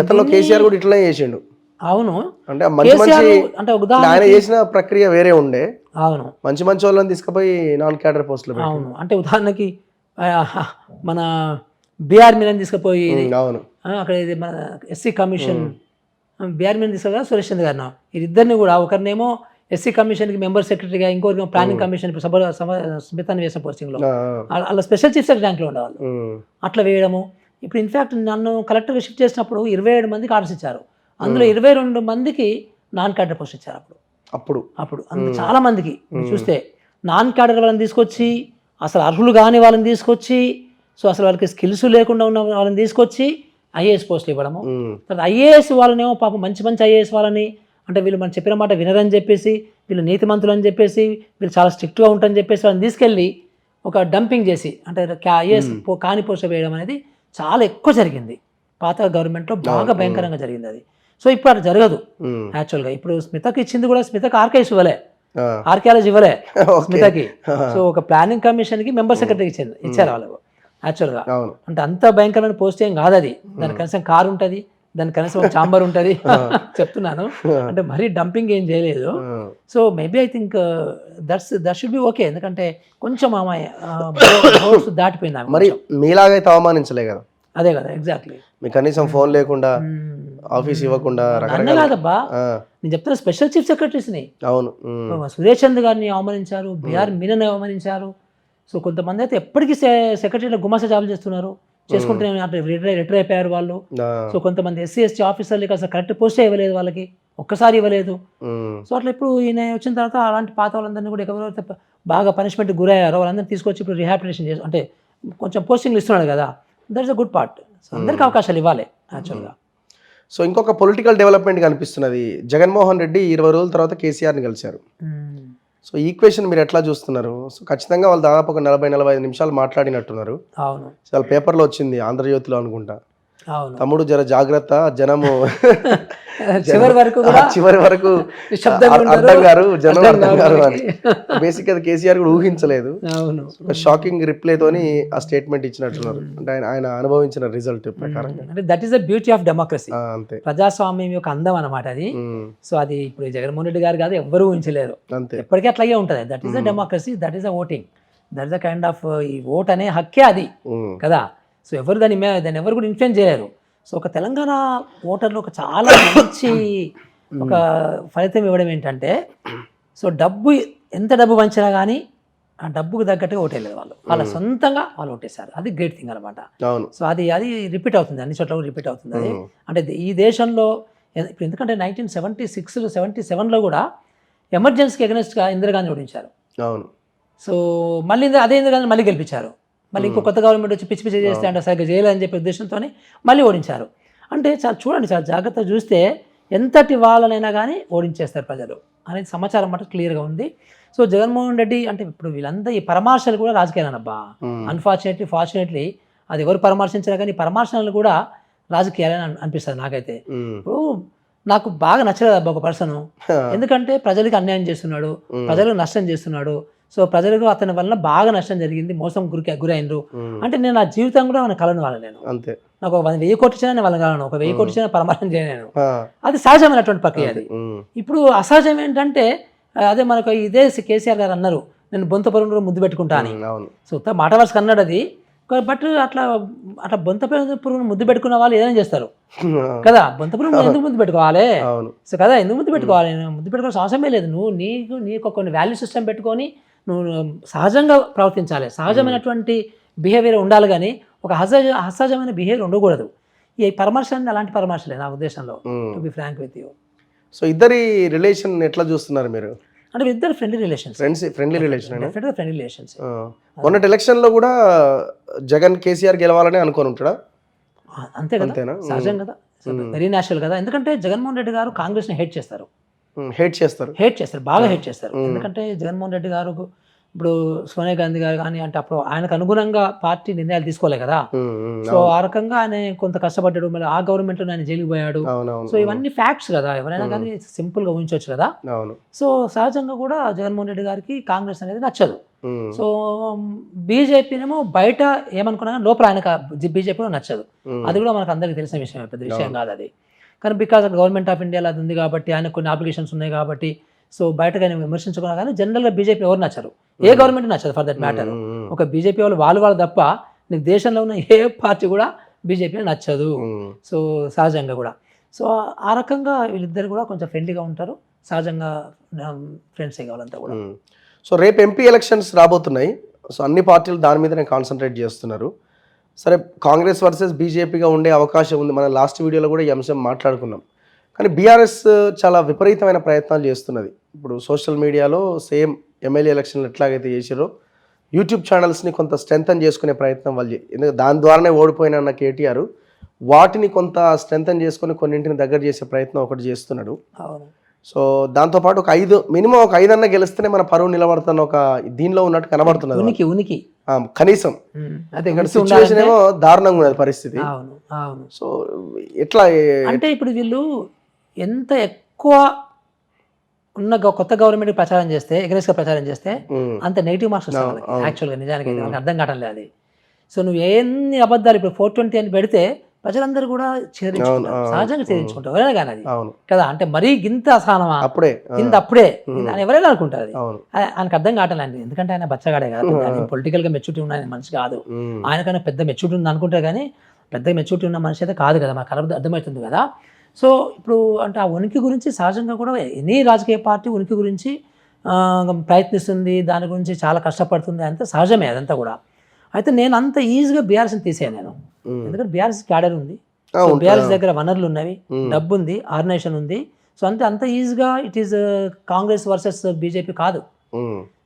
గతంలో కేసీఆర్ కూడా ఇట్లా చేసిండు. అవును, అంటే మంచి అంటే ఆయన చేసిన ప్రక్రియ వేరే ఉండే. అవును, మంచి వాళ్ళని తీసుకుపోయి నాన్ క్యాడర్ పోస్టులో. అవును, అంటే ఉదాహరణకి మన బీఆర్ మీనని తీసుకుపోయి, అవును అక్కడ మన ఎస్సీ కమిషన్ బీఆర్ మీనని తీసుకురా సురేష్ చంద్ర గారిన, వీరిద్దరిని కూడా ఒకరినేమో ఎస్సీ కమిషన్కి మెంబర్ సెక్రటరీగా, ఇంకొకరికేమో ప్లానింగ్ కమిషన్ స్మితాన్ని వేసిన పోస్టింగ్లో, అలా స్పెషల్ చీఫ్ సెక్రటరీ ర్యాంక్లో ఉండేవాళ్ళు. అట్లా వేయడము. ఇప్పుడు ఇన్ఫ్యాక్ట్ నన్ను కలెక్టర్గా షిఫ్ట్ చేసినప్పుడు 27 మందికి ఆర్డర్స్ ఇచ్చారు. అందులో 22 మందికి నాన్ క్యాడర్ పోస్ట్ ఇచ్చారు. అప్పుడు అందులో చాలా మందికి చూస్తే నాన్ క్యాడర్ వాళ్ళని తీసుకొచ్చి, అసలు అర్హులు కాని వాళ్ళని తీసుకొచ్చి, సో అసలు వాళ్ళకి స్కిల్స్ లేకుండా ఉన్న వాళ్ళని తీసుకొచ్చి ఐఏఎస్ పోస్టులు ఇవ్వడము. తర్వాత ఐఏఎస్ వాళ్ళనేమో పాపం మంచి ఐఏఎస్ వాళ్ళని, అంటే వీళ్ళు మనం చెప్పిన మాట వినరని చెప్పేసి, వీళ్ళు నీతిమంతులు అని చెప్పేసి, వీళ్ళు చాలా స్ట్రిక్ట్గా ఉంటారని చెప్పేసి వాళ్ళని తీసుకెళ్ళి ఒక డంపింగ్ చేసి, అంటే ఐఏఎస్ కాని పోస్ట్ వేయడం అనేది చాలా ఎక్కువ జరిగింది. పాత గవర్నమెంట్లో బాగా భయంకరంగా జరిగింది అది. సో ఇప్పుడు అది జరగదు యాక్చువల్గా. ఇప్పుడు స్మితకి ఇచ్చింది కూడా, స్మితకి ఆర్కైవ్స్ ఇవ్వలే, ఆర్కియాలజీ ఇవ్వలే స్మితకి. సో ఒక ప్లానింగ్ కమిషన్కి మెంబర్ సెక్రటరీకి ఇచ్చారు వాళ్ళు యాక్చువల్గా. అంటే అంత భయంకరమైన పోస్ట్ ఏం కాదు అది. దాని కనీసం కారు ఉంటుంది, దాని కనీసం ఒక ఛాంబర్ ఉంటుంది చెప్తున్నాను. అంటే మరీ డంపింగ్ ఏం చేయలేదు. So maybe I think that should be okay. ఎందుకంటే కొంచెం ఆమె దాటిపోయింది. మరి మీలాగైతే అవమానించలే కదా. అదే కదా, ఎగ్జాక్ట్లీ. మీకు కనీసం ఫోన్ లేకుండా, ఆఫీస్ ఇవ్వకుండా, కాదబ్బా నేను చెప్తున్నా స్పెషల్ చీఫ్ సెక్రటరీస్ని. అవును, సురేష్ చంద్ర గారిని అవమానించారు, బిఆర్ మీనని అవమానించారు. సో కొంతమంది అయితే ఎప్పటికీ సెక్రటరీలో గుమాసా జాబులు చేస్తున్నారు. చేసుకుంటే అంటే రిటైర్ అయిపోయారు వాళ్ళు. సో కొంతమంది ఎస్సీ ఎస్టీ ఆఫీసర్లకి అసలు కరెక్ట్ పోస్టే ఇవ్వలేదు వాళ్ళకి, ఒక్కసారి ఇవ్వలేదు. సో అట్లా ఇప్పుడు ఈయన వచ్చిన తర్వాత అలాంటి పాత వాళ్ళందరినీ కూడా ఎవరైతే బాగా పనిష్మెంట్ గురయ్యారో వాళ్ళందరినీ తీసుకొచ్చి ఇప్పుడు రిహాబిలిటేషన్ చేసి అంటే కొంచెం పోస్టింగ్లు ఇస్తున్నాడు కదా, that is a good part. So అందరికీ అవకాశాలు ఇవ్వాలి యాక్చువల్గా. సో ఇంకొక పొలిటికల్ డెవలప్మెంట్ కనిపిస్తున్నది, జగన్మోహన్ రెడ్డి 20 రోజుల తర్వాత కేసీఆర్ని కలిశారు. సో ఈక్వేషన్ మీరు ఎట్లా చూస్తున్నారు? సో ఖచ్చితంగా వాళ్ళు దాదాపు ఒక 40-45 నిమిషాలు మాట్లాడినట్టున్నారు. అవును, చాలా పేపర్లో వచ్చింది, ఆంధ్రజ్యోతిలో అనుకుంటా. అవును, తమ్ముడు జర జాగ్రత్త, జనము చివరి వరకు అర్థం గారు, జనం అర్థం గారు అని బేసిక్ అది కేసీఆర్ కూడా ఊహించలేదు. అవును, ఒక షాకింగ్ రిప్లైతోని ఆ స్టేట్మెంట్ ఇచ్చినట్టున్నారు. అంటే ఆయన అనుభవించిన రిజల్ట్ ప్రకారంగా. అంటే that is the beauty of democracy. అంతే, ప్రజాస్వామ్యం యొక్క అందం అన్నమాట అది. సో అది ఇప్పుడు జగన్మోహన్ రెడ్డి గారు కాదు, ఎవ్వరూ ఊహించలేరు. అంతే, ఎప్పటికీ అట్లాగే ఉంటుంది. That is the democracy, that is the voting, that is the kind of ఈ ఓట్ అనే హక్కే అది కదా. సో ఎవరు దాన్ని ఎవరు కూడా ఇన్ఫ్లుయెన్స్ చేయలేరు. సో ఒక తెలంగాణ ఓటర్లు ఒక చాలా మంచి ఒక ఫలితం ఇవ్వడం ఏంటంటే, సో ఎంత డబ్బు పంచినా కానీ ఆ డబ్బుకు తగ్గట్టుగా ఓటేయలేదు వాళ్ళు, వాళ్ళ సొంతంగా వాళ్ళు ఓటేశారు. అది గ్రేట్ థింగ్ అనమాట. సో అది రిపీట్ అవుతుంది, అన్ని చోట్ల రిపీట్ అవుతుంది అది. అంటే ఈ దేశంలో ఇప్పుడు ఎందుకంటే 1976, 77లో కూడా ఎమర్జెన్సీకి ఎగనెస్ట్గా ఇందిరాగాంధీ ఓడించారు. అవును. సో మళ్ళీ అదే ఇందిరాగాంధీ మళ్ళీ గెలిపించారు. మళ్ళీ ఇంకో కొత్త గవర్నమెంట్ వచ్చి పిచ్చి చేస్తే అంటే సరిగ్గా చేయాలని చెప్పే ఉద్దేశంతో మళ్ళీ ఓడించారు. అంటే చాలా చూడండి, చాలా జాగ్రత్తగా చూస్తే ఎంతటి వాళ్ళనైనా కానీ ఓడించేస్తారు ప్రజలు అనేది సమాచారం మటు క్లియర్గా ఉంది. సో జగన్మోహన్ రెడ్డి అంటే ఇప్పుడు వీళ్ళంతా ఈ పరామర్శలు కూడా రాజకీయాలనబ్బా. ఫార్చునేట్లీ అది ఎవరు పరామర్శించారు కానీ పరామర్శలు కూడా రాజకీయాలని అనిపిస్తుంది నాకైతే. ఇప్పుడు నాకు బాగా నచ్చలేదు అబ్బా ఒక పర్సన్, ఎందుకంటే ప్రజలకి అన్యాయం చేస్తున్నాడు, ప్రజలకు నష్టం చేస్తున్నాడు. సో ప్రజలకు అతని వల్ల బాగా నష్టం జరిగింది, మోసం గురైనరు అంటే నేను నా జీవితం కూడా మన కలను వాళ్ళ నేను అంతే. నాకు 1000 కోట్లు ఇచ్చినా నేను వాళ్ళని కలను, 1000 కోట్లు ఇచ్చినా పరామర్శం చేయలేను. అది సహజమైనటువంటి ప్రక్రియ అది. ఇప్పుడు అసహజం ఏంటంటే అదే మనకు ఇదే కేసీఆర్ గారు అన్నారు, నేను బొంత పరువును ముద్దు పెట్టుకుంటా అని. సో మాట వరుసకు అన్నాడు అది. బట్ అట్లా బొంత పురుగును ముద్దు పెట్టుకున్న వాళ్ళు ఏదైనా చేస్తారు కదా. బొంత పురుగు ఎందుకు ముద్దు పెట్టుకోవాలి? సో కదా, ఎందుకు ముద్దు పెట్టుకోవాలి? ముద్దు పెట్టుకోవాల్సిన అవసరమే లేదు. నీకు కొన్ని వాల్యూ సిస్టమ్ పెట్టుకొని నువ్వు సహజంగా ప్రవర్తించాలి, సహజమైనటువంటి బిహేవియర్ ఉండాలి. కానీ ఒక అసహజమైన బిహేవియర్ ఉండకూడదు. ఈ పరామర్శలు అలాంటి పరామర్శలే నా ఉద్దేశంలో, to be frank with you. So ఇద్దరి రిలేషన్ ఎట్లా చూస్తున్నారు మీరు? అంటే ఇద్దరు friendly relations. Friendly relation. Friendly relations. మొన్నటి ఎలక్షన్లో కూడా జగన్ కేసీఆర్ గెలవాలని అనుకోని ఉంటాడా? అంతే కదా, సహజం కదా, వెరీ న్యాచురల్ కదా. ఎందుకంటే జగన్మోహన్ రెడ్డి గారు కాంగ్రెస్ని హేట్ చేస్తారు, బాగా హేట్ చేస్తారు. ఎందుకంటే జగన్మోహన్ రెడ్డి గారు ఇప్పుడు సోనియా గాంధీ గారు కానీ అంటే అప్పుడు ఆయనకు అనుగుణంగా పార్టీ నిర్ణయాలు తీసుకోలే కదా. సో ఆ రకంగా ఆయన కొంత కష్టపడ్డాడు, మళ్ళీ ఆ గవర్నమెంట్లో ఆయన జైలుకి పోయాడు. సో ఇవన్నీ ఫ్యాక్ట్స్ కదా, ఎవరైనా కానీ సింపుల్గా ఊహించవచ్చు కదా. సో సహజంగా కూడా జగన్మోహన్ రెడ్డి గారికి కాంగ్రెస్ అనేది నచ్చదు. సో బీజేపీనేమో బయట ఏమనుకున్నా లోపల ఆయనకు బీజేపీలో నచ్చదు. అది కూడా మనకు అందరికీ తెలిసిన విషయం, పెద్ద విషయం కాదు అది. కానీ బికాజ్ గవర్నమెంట్ ఆఫ్ ఇండియాలో అది ఉంది కాబట్టి, ఆయనకు కొన్ని అప్లికేషన్స్ ఉన్నాయి కాబట్టి, సో బయట కానీ విమర్శించుకున్నా కానీ జనరల్గా బీజేపీ ఎవరు నచ్చరు, ఏ గవర్నమెంట్ నచ్చదు ఫర్ దట్ మ్యాటర్. ఒక బీజేపీ వాళ్ళు తప్ప నీకు దేశంలో ఉన్న ఏ పార్టీ కూడా బీజేపీ నచ్చదు. సో సహజంగా కూడా సో ఆ రకంగా వీళ్ళిద్దరు కూడా కొంచెం ఫ్రెండ్లీగా ఉంటారు, సహజంగా ఫ్రెండ్సే కావాలంతా కూడా. సో రేపు ఎంపీ ఎలక్షన్స్ రాబోతున్నాయి. సో అన్ని పార్టీలు దాని మీదనే కాన్సన్ట్రేట్ చేస్తున్నారు. సరే, కాంగ్రెస్ వర్సెస్ బీజేపీగా ఉండే అవకాశం ఉంది. మన లాస్ట్ వీడియోలో కూడా ఈ అంశం మాట్లాడుకున్నాం. కానీ బీఆర్ఎస్ చాలా విపరీతమైన ప్రయత్నాలు చేస్తున్నది. ఇప్పుడు సోషల్ మీడియాలో సేమ్ ఎమ్మెల్యే ఎలక్షన్లు ఎట్లాగైతే చేసారో యూట్యూబ్ ఛానల్స్ని కొంత స్ట్రెంథన్ చేసుకునే ప్రయత్నం వాళ్ళు, ఎందుకంటే దాని ద్వారానే ఓడిపోయిన కేటీఆర్ వాటిని కొంత స్ట్రెంథన్ చేసుకుని కొన్నింటిని దగ్గర చేసే ప్రయత్నం ఒకటి చేస్తున్నాడు. సో దాంతోపాటు మినిమం ఒక 5 అన్న గెలిస్తేనే మన పరువు నిలబడుతున్న ఒక దీనిలో ఉన్నట్టు కనబడుతున్నది ఉనికి కనీసం. సిచ్యువేషన్ ఏమో దారుణంగా ఉన్నది పరిస్థితి. సో ఎట్లా అంటే ఇప్పుడు వీళ్ళు ఎంత ఎక్కువ ఉన్న కొత్త గవర్నమెంట్ ప్రచారం చేస్తే, ఎగ్రెసివ్గా ప్రచారం చేస్తే అంత నెగిటివ్ మార్క్స్ వస్తాయి యాక్చువల్గా. నిజానికి వాళ్ళకి అర్థం కావటం లేదు అది. సో నువ్వు ఎన్ని అబద్ధాలు ఇప్పుడు 420 అని పెడితే ప్రజలందరూ కూడా చేరించుకుంటారు, సహజంగా చేరించుకుంటారు ఎవరైనా కానీ అది కదా. అంటే మరీ గింత అసహనమా అప్పుడే అని ఎవరైనా అనుకుంటారు. అది ఆయనకు అర్థం కావట్లేదు, ఎందుకంటే ఆయన బచ్చగాడే కదా, పొలిటికల్గా మెచ్యూరిటీ ఉన్న మనిషి కాదు. ఆయనకన్నా పెద్ద మెచ్యూరిటీ ఉంది అనుకుంటారు కానీ పెద్ద మెచ్యూరిటీ ఉన్న మనిషి అయితే కాదు కదా, మనకు అర్థమవుతుంది కదా. సో ఇప్పుడు అంటే ఆ ఉనికి గురించి సహజంగా కూడా ఎనీ రాజకీయ పార్టీ ఉనికి గురించి ప్రయత్నిస్తుంది, దాని గురించి చాలా కష్టపడుతుంది, అంతా సహజమే అదంతా కూడా. అయితే నేను అంత ఈజీగా బీఆర్ఎస్ని తీసాను నేను. ఎందుకంటే బీఆర్ఎస్ క్యాడర్ ఉంది, సో బీఆర్ఎస్ దగ్గర వనరులు ఉన్నవి, డబ్బు ఉంది, ఆర్గనైజేషన్ ఉంది. సో అంత ఈజీగా it is Congress versus BJP కాదు.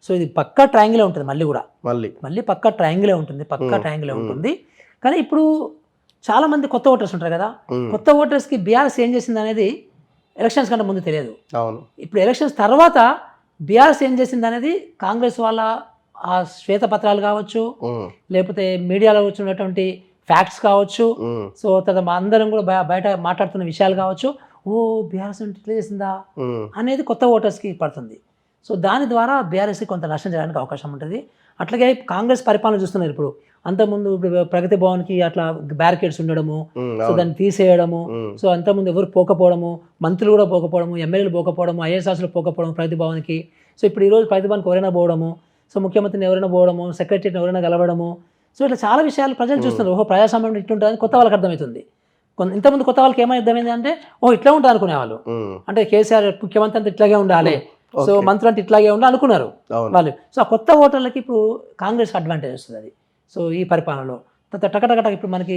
సో ఇది పక్కా ట్రయాంగిలే ఉంటుంది, మళ్ళీ పక్కా ట్రయాంగిలే ఉంటుంది. కానీ ఇప్పుడు చాలా మంది కొత్త ఓటర్స్ ఉంటారు కదా, కొత్త ఓటర్స్కి బీఆర్ఎస్ ఏం చేసింది అనేది ఎలక్షన్స్ కంటే ముందు తెలియదు. ఇప్పుడు ఎలక్షన్స్ తర్వాత బీఆర్ఎస్ ఏం చేసింది అనేది కాంగ్రెస్ వాళ్ళ ఆ శ్వేతపత్రాలు కావచ్చు, లేకపోతే మీడియాలో వచ్చినటువంటి ఫ్యాక్ట్స్ కావచ్చు, సో తర్వాత అందరం కూడా బయట మాట్లాడుతున్న విషయాలు కావచ్చు, ఓ బీఆర్ఎస్ ఇట్లా చేసిందా అనేది కొత్త ఓటర్స్కి పడుతుంది. సో దాని ద్వారా బీఆర్ఎస్కి కొంత నష్టం చేయడానికి అవకాశం ఉంటుంది. అట్లాగే కాంగ్రెస్ పరిపాలన చూస్తున్నారు ఇప్పుడు. అంతకుముందు ఇప్పుడు ప్రగతి భవన్కి అట్లా బ్యారికేడ్స్ ఉండడము, సో దాన్ని తీసేయడము, సో అంతకుముందు ఎవరు పోకపోవడము, మంత్రులు కూడా పోకపోవడము, ఎమ్మెల్యేలు పోకపోవడము, ఐఏఎస్ ఆఫీసర్లు పోకపోవడం ప్రగతి భవన్కి. సో ఇప్పుడు ఈరోజు ప్రగతి భవన్కి ఎవరైనా పోవడము, సో ముఖ్యమంత్రిని ఎవరైనా పోవడము, సెక్రటరీని ఎవరైనా కలవడము, సో ఇట్లా చాలా విషయాలు ప్రజలు చూస్తున్నారు. ఓహో ప్రజాస్వామ్యం ఇట్లుంటుందని కొత్త వాళ్ళకి అర్థమవుతుంది. ఇంతకుముందు కొత్త వాళ్ళకి ఏమైనా అర్థమైంది అంటే ఓ ఇట్లా ఉంటుంది అనుకునేవాళ్ళు, అంటే కేసీఆర్ ముఖ్యమంత్రి అంతా ఇట్లాగే ఉండాలి, సో మంత్రులు అంటే ఇట్లాగే ఉండాలి అనుకున్నారు వాళ్ళు. సో ఆ కొత్త ఓటర్లకి ఇప్పుడు కాంగ్రెస్ అడ్వాంటేజ్ వస్తుంది అది. సో ఈ పరిపాలనలో టకటక ఇప్పుడు మనకి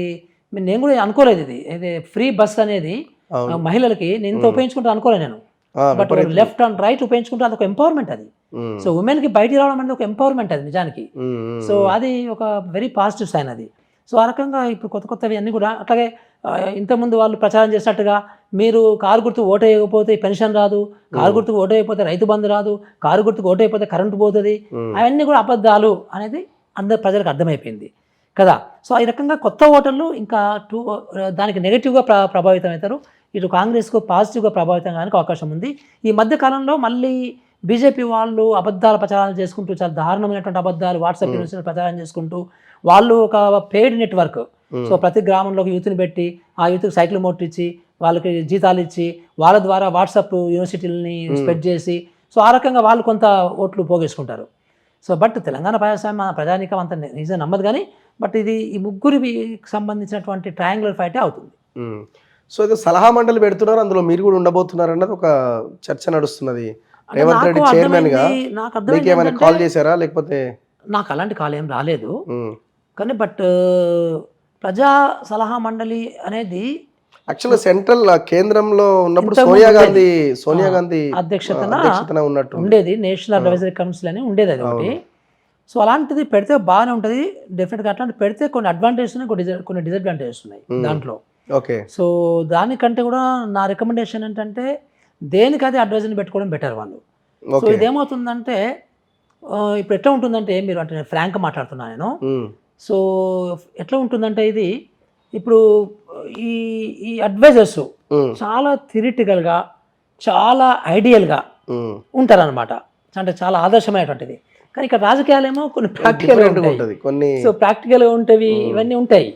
నేను కూడా అనుకోలేదు ఇది ఫ్రీ బస్ అనేది మహిళలకి నేను ఇంత ఉపయోగించుకుంటా అనుకోలేదు నేను. బట్ లెఫ్ట్ అండ్ రైట్ ఉపయోగించుకుంటే అది ఒక ఎంపవర్మెంట్ అది. సో ఉమెన్ కి బయటికి రావడం అనేది ఒక ఎంపవర్మెంట్ అది నిజానికి. సో అది ఒక వెరీ పాజిటివ్ సైన్ అది. సో ఆ రకంగా ఇప్పుడు కొత్తవి అన్నీ కూడా అట్లాగే ఇంతకుముందు వాళ్ళు ప్రచారం చేసినట్టుగా మీరు కారు గుర్తు ఓటు వేయకపోతే పెన్షన్ రాదు, కారు గుర్తుకు ఓటు వేయకపోతే రైతు బంధు రాదు, కారు గుర్తుకు ఓటు వేయకపోతే కరెంటు పోతుంది, అవన్నీ కూడా అబద్ధాలు అనేది అందరు ప్రజలకు అర్థమైపోయింది కదా. సో ఈ రకంగా కొత్త ఓటర్లు ఇంకా దానికి నెగిటివ్గా ప్రభావితం అవుతారు, ఇటు కాంగ్రెస్కు పాజిటివ్గా ప్రభావితం కావడానికి అవకాశం ఉంది. ఈ మధ్య కాలంలో మళ్ళీ బీజేపీ వాళ్ళు అబద్ధాల ప్రచారాలు చేసుకుంటూ, చాలా దారుణమైనటువంటి అబద్ధాలు వాట్సాప్ యూనివర్సిటీ ప్రచారం చేసుకుంటూ, వాళ్ళు ఒక పెయిడ్ నెట్వర్క్, సో ప్రతి గ్రామంలో ఒక యూత్ని పెట్టి ఆ యూత్కి సైకిల్ మోటర్ ఇచ్చి వాళ్ళకి జీతాలు ఇచ్చి వాళ్ళ ద్వారా వాట్సాప్ యూనివర్సిటీలని స్ప్రెడ్ చేసి, సో ఆ రకంగా వాళ్ళు కొంత ఓట్లు పోగేసుకుంటారు. సో బట్ తెలంగాణ ప్రజానీకం అంత నిజం నమ్మదు కానీ, బట్ ఇది ఈ ముగ్గురికి సంబంధించినటువంటి ట్రయాంగులర్ ఫైటే అవుతుంది. సో ఇది సలహా మండలి పెడుతున్నారు, అందులో మీరు కూడా ఉండబోతున్నారు అన్నది ఒక చర్చ నడుస్తున్నది. రేవంత్ రెడ్డి చైర్మన్ గా మీకేమైనా కాల్ చేశారా, లేకపోతే? నాకు అలాంటి కాల్ ఏం రాలేదు కానీ, బట్ ప్రజా సలహా మండలి అనేది యాక్చువల్గా సెంట్రల్ కేంద్రంలో ఉన్నప్పుడు సోనియా గాంధీ అధ్యక్షతన ఉన్నట్టు ఉండేది. నేషనల్ అడ్వైజరీ కౌన్సిల్ అని ఉండేది అది ఒకటి. సో అలాంటిది పెడితే బాగానే ఉంటుంది డెఫినెట్గా. అట్లాంటి పెడితే కొన్ని అడ్వాంటేజెస్ ఉన్నాయి, కొన్ని డిసడ్వాంటేజెస్ ఉన్నాయి దాంట్లో. ఓకే. సో దానికంటే కూడా నా రికమెండేషన్ ఏంటంటే దేనికి అది అడ్వైజర్ని పెట్టుకోవడం బెటర్ వాళ్ళు. సో ఇదేమవుతుందంటే ఇప్పుడు ఎట్లా ఉంటుందంటే, మీరు అంటే ఫ్రాంక్ మాట్లాడుతున్నాను నేను. సో ఎట్లా ఉంటుందంటే ఇది ఇప్పుడు ఈ అడ్వైజర్స్ చాలా థియరిటికల్గా, చాలా ఐడియల్గా ఉంటారనమాట, అంటే చాలా ఆదర్శమైనటువంటిది. కానీ ఇక్కడ రాజకీయాలేమో కొన్ని ప్రాక్టికల్గా ఉంటాయి, సో ప్రాక్టికల్గా ఉంటవి, ఇవన్నీ ఉంటాయి.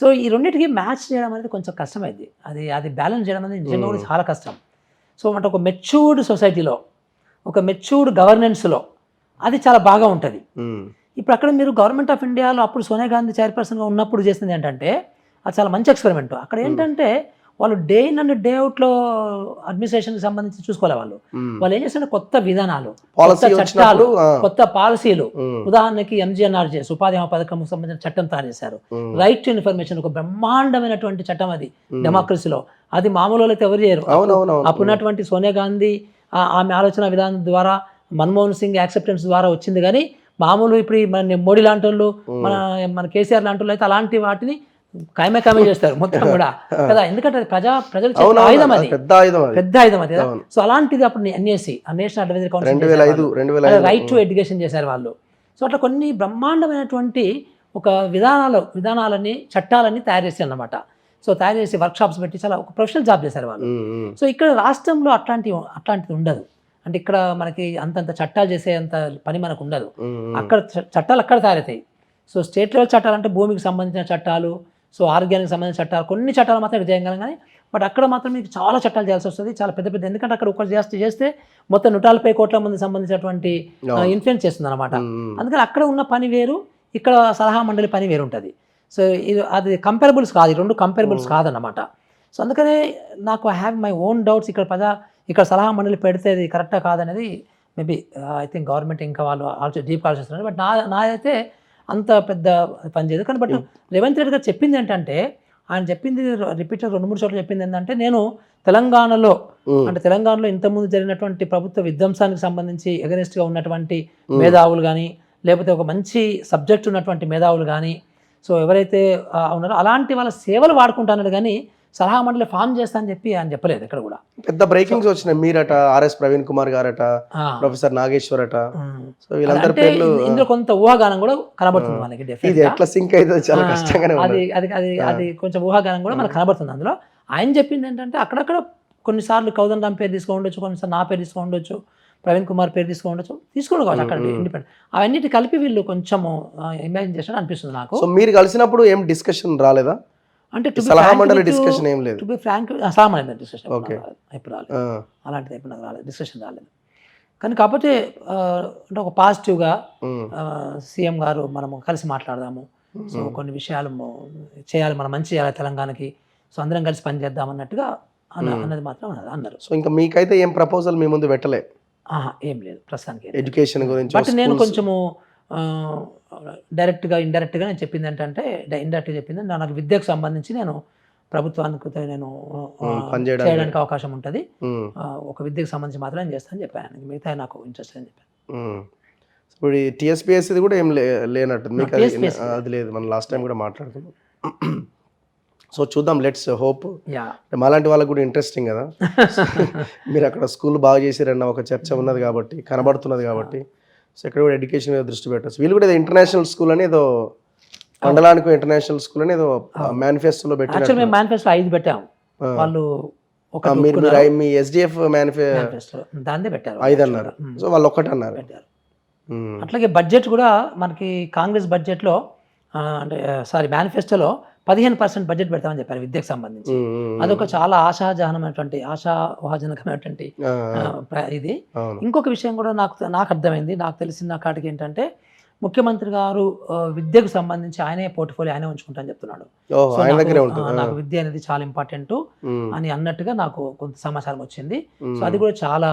సో ఈ రెండింటికి మ్యాచ్ చేయడం అనేది కొంచెం కష్టమైంది. అది బ్యాలెన్స్ చేయడం అనేది నిజంగా కూడా చాలా కష్టం. సో అంటే ఒక మెచ్యూర్డ్ సొసైటీలో, ఒక మెచ్యూర్డ్ గవర్నెన్స్లో అది చాలా బాగా ఉంటుంది. ఇప్పుడు అక్కడ మీరు గవర్నమెంట్ ఆఫ్ ఇండియాలో అప్పుడు సోనియా గాంధీ చైర్పర్సన్గా ఉన్నప్పుడు చేసింది ఏంటంటే అది చాలా మంచి ఎక్స్పెరిమెంట్. అక్కడ ఏంటంటే వాళ్ళు డే ఇన్ అండ్ డే అవుట్లో అడ్మినిస్ట్రేషన్కి సంబంధించి చూసుకోలే వాళ్ళు ఏం చేస్తుంటే కొత్త విధానాలు, కొత్త చట్టాలు, కొత్త పాలసీలు. ఉదాహరణకి ఎంజీఎన్ఆర్జీఎస్ ఉపాధి హామీ పథకం సంబంధించిన చట్టం తయారు చేశారు. రైట్ టు ఇన్ఫర్మేషన్ ఒక బ్రహ్మాండమైనటువంటి చట్టం అది డెమోక్రసీలో. అది మామూలు అయితే ఎవరు చేయరు. అప్పుడున్నటువంటి సోనియా గాంధీ ఆమె ఆలోచన విధానం ద్వారా, మన్మోహన్ సింగ్ యాక్సెప్టెన్స్ ద్వారా వచ్చింది. కానీ మామూలు ఇప్పుడు మన మోడీ లాంటి వాళ్ళు, మన కేసీఆర్ లాంటి వాళ్ళు అయితే అలాంటి వాటిని కాయమే చేస్తారు మొత్తం కూడా కదా. ఎందుకంటే అది ప్రజలు ఆయుధం, అది పెద్ద ఆయుధం అది కదా. సో అలాంటిది అప్పుడు NAC, national advisory council right to education చేశారు వాళ్ళు. సో అట్లా కొన్ని బ్రహ్మాండమైనటువంటి ఒక విధానాలని, చట్టాలన్నీ తయారు చేశారు అన్నమాట. సో తయారు చేసి వర్క్షాప్స్ పెట్టి చాలా ఒక ప్రొఫెషనల్ జాబ్ చేశారు వాళ్ళు. సో ఇక్కడ రాష్ట్రంలో అట్లాంటిది ఉండదు. అంటే ఇక్కడ మనకి అంతంత చట్టాలు చేసే అంత పని మనకు ఉండదు. అక్కడ చట్టాలు అక్కడ తయారవుతాయి. సో స్టేట్ లెవెల్ చట్టాలు అంటే భూమికి సంబంధించిన చట్టాలు, సో ఆరోగ్యానికి సంబంధించిన చట్టాలు, కొన్ని చట్టాలు మాత్రం ఇక్కడ చేయగలం. కానీ బట్ అక్కడ మాత్రం మీకు చాలా చట్టాలు చేయాల్సి వస్తుంది, చాలా పెద్ద. ఎందుకంటే అక్కడ ఒకటి చేస్తే మొత్తం 140 కోట్ల మంది సంబంధించినటువంటి ఇన్ఫ్లుయెన్స్ చేస్తుంది అనమాట. అందుకని అక్కడ ఉన్న పని వేరు, ఇక్కడ సలహా మండలి పని వేరు ఉంటుంది. సో అది కంపేరబుల్స్ కాదు, ఈ రెండు కంపేరబుల్స్ కాదన్నమాట. సో అందుకనే నాకు I have my own doubts. ఇక్కడ సలహా మండలి పెడితే అది కరెక్టా కాదనేది మేబీ ఐ థింక్ గవర్నమెంట్ ఇంకా వాళ్ళు డీప్ ఆలోచిస్తున్నారు. బట్ నాదైతే అంత పెద్ద పని చేయదు. కానీ బట్ రేవంత్ రెడ్డి గారు చెప్పింది ఏంటంటే, ఆయన చెప్పింది రిపీటెడ్ 2-3 చోట్ల చెప్పింది ఏంటంటే, నేను తెలంగాణలో అంటే తెలంగాణలో ఇంతకుముందు జరిగినటువంటి ప్రభుత్వ విధ్వంసానికి సంబంధించి ఎగనెస్ట్గా ఉన్నటువంటి మేధావులు కానీ, లేకపోతే ఒక మంచి సబ్జెక్ట్ ఉన్నటువంటి మేధావులు కానీ, సో ఎవరైతే ఉన్నారో అలాంటి వాళ్ళ సేవలు వాడుకుంటున్నాడు కానీ సలహా మండలి ఫామ్ చేస్తా అని చెప్పి ఆయన చెప్పలేదు ఇక్కడ కూడా. పెద్ద బ్రేకింగ్స్ వచ్చినాయి. మీరట, ఆర్ఎస్ ప్రవీణ్ కుమార్ గారట, ప్రొఫెసర్ నాగేశ్వర్ అట, సో వీళ్ళందరి పేర్లు ఇందులో కొంత ఊహాగానం కూడా కనబడుతుంది మనకి. ఇది ఎట్లా సింక్ అయితే చాలా కష్టంగానే అది అది అది అది కొంచెం ఊహాగానం కూడా మనకు కనబడుతుంది అందులో. ఆయన చెప్పింది ఏంటంటే, అక్కడక్కడ కొన్నిసార్లు కౌదన్ రామ్ పేరు తీసుకోండొచ్చు, కొన్నిసార్లు నా పేరు తీసుకోండొచ్చు, ప్రవీణ్ కుమార్ పేరు తీసుకోవచ్చు అక్కడ ఇండిపెండెంట్. అవన్నిటి కలిపి వీళ్ళు కొంచెము ఇమాజిన్ చేసినట్టు అనిపిస్తుంది నాకు. సో మీరు కలిసినప్పుడు ఏం డిస్కషన్ రాలేదా? అంటే సలహా మండలి డిస్కషన్ ఏం లేదు. టు బి ఫ్రాంక్, సలహా మండలి డిస్కషన్ ఎప్పుడు రాలేదు, అలాంటిది ఎప్పుడు నాకు రాలేదు, డిస్కషన్ రాలేదు. కానీ కాకపోతే అంటే ఒక పాజిటివ్గా సీఎం గారు మనము కలిసి మాట్లాడదాము, సో కొన్ని విషయాలు చేయాలి, మనం మంచి చేయాలి తెలంగాణకి, సో అందరం కలిసి పనిచేద్దాం అన్నట్టుగా అన్నది మాత్రం అన్నారు. సో ఇంకా మీకైతే ఏం ప్రపోజల్ మీ ముందు పెట్టలే? ఏం లేదు ప్రస్తుతానికి. ఎడ్యుకేషన్ గురించి బట్ నేను కొంచెము డైరెక్ట్గా ఇండైరెక్ట్గా నేను చెప్పింది ఏంటంటే, ఇండైరెక్ట్గా చెప్పింది నాకు విద్యకు సంబంధించి నేను ప్రభుత్వానికి నేను చేయడానికి అవకాశం ఉంటుంది, ఒక విద్యకు సంబంధించి మాత్రం నేను చేస్తానని చెప్పాను, మిగతా నాకు ఇంట్రెస్ట్ అని చెప్పాను. ఇప్పుడు టీఎస్పీఎస్సీ కూడా ఏం లేనట్టు మీకు అది లేదు, మనం లాస్ట్ టైం కూడా మాట్లాడుకున్నాం. సో చూద్దాం, లెట్స్ హోప్. మాలాంటి వాళ్ళకి కూడా ఇంట్రెస్టింగ్ కదా, మీరు అక్కడ స్కూల్ బాగా చేసిరన్న ఒక చర్చ ఉన్నది కాబట్టి, కనబడుతున్నది కాబట్టి, సో ఇక్కడ కూడా ఎడ్యుకేషన్ మీద దృష్టి పెట్టచ్చు. వీళ్ళు కూడా ఏదో ఇంటర్నేషనల్ స్కూల్ అని, ఏదో మండలానికి ఇంటర్నేషనల్ స్కూల్ అని ఏదో మేనిఫెస్టోలో పెట్టారు. మేము మేనిఫెస్టో 5 పెట్టాము, వాళ్ళు మీ ఎస్డిఎఫ్ మేనిఫెస్టో దాన్ని పెట్టారు 5 అన్నారు, సో వాళ్ళు 1 అన్నారు. అట్లాగే బడ్జెట్ కూడా మనకి కాంగ్రెస్ బడ్జెట్లో అంటే మేనిఫెస్టోలో 15% బడ్జెట్ పెడతామని చెప్పారు విద్యకు సంబంధించి. అదొక చాలా ఆశాజనకమైనటువంటి ఇది. ఇంకొక విషయం కూడా నాకు అర్థమైంది, నాకు తెలిసిన కాటికి ఏంటంటే, ముఖ్యమంత్రి గారు విద్యకు సంబంధించి ఆయనే పోర్ట్ఫోలియో ఆయనే ఉంచుకుంటానని చెప్తున్నాడు. నాకు విద్య అనేది చాలా ఇంపార్టెంట్ అని అన్నట్టుగా నాకు కొంత సమాచారం వచ్చింది. సో అది కూడా చాలా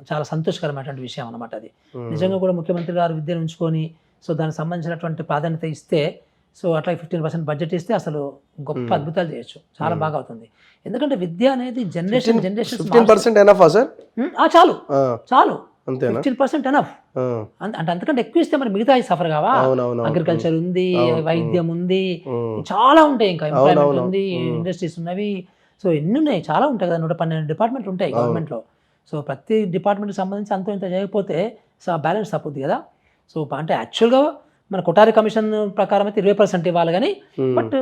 చాలా సంతోషకరమైనటువంటి విషయం అన్నమాట. అది నిజంగా కూడా ముఖ్యమంత్రి గారు విద్యను ఉంచుకొని, సో దానికి సంబంధించినటువంటి ప్రాధాన్యత ఇస్తే, సో అట్లా 15% బడ్జెట్ ఇస్తే అసలు గొప్ప అద్భుతాలు చేయొచ్చు, చాలా బాగా అవుతుంది. ఎందుకంటే విద్య అనేది జనరేషన్ 15% ఎనఫ్ సార్? చాలు చాలు, 15% ఎనఫ్. అంటే అంతకంటే ఎక్కువ ఇస్తే మరి మిగతా సఫర్ కావా? అగ్రికల్చర్ ఉంది, వైద్యం ఉంది, చాలా ఉంటాయి, ఇంకా ఎంప్లాయ్మెంట్ ఉంది, ఇండస్ట్రీస్ ఉన్నవి, సో ఎన్ని ఉన్నాయి, చాలా ఉంటాయి కదా. 112 డిపార్ట్మెంట్లు ఉంటాయి గవర్నమెంట్లో. సో ప్రతి డిపార్ట్మెంట్కి సంబంధించి అంత ఇంత చేయకపోతే సో బ్యాలెన్స్ తప్పుద్ది కదా. సో అంటే యాక్చువల్గా మన కొఠారి కమిషన్ ప్రకారం అయితే 20% ఇవ్వాలి, కానీ బట్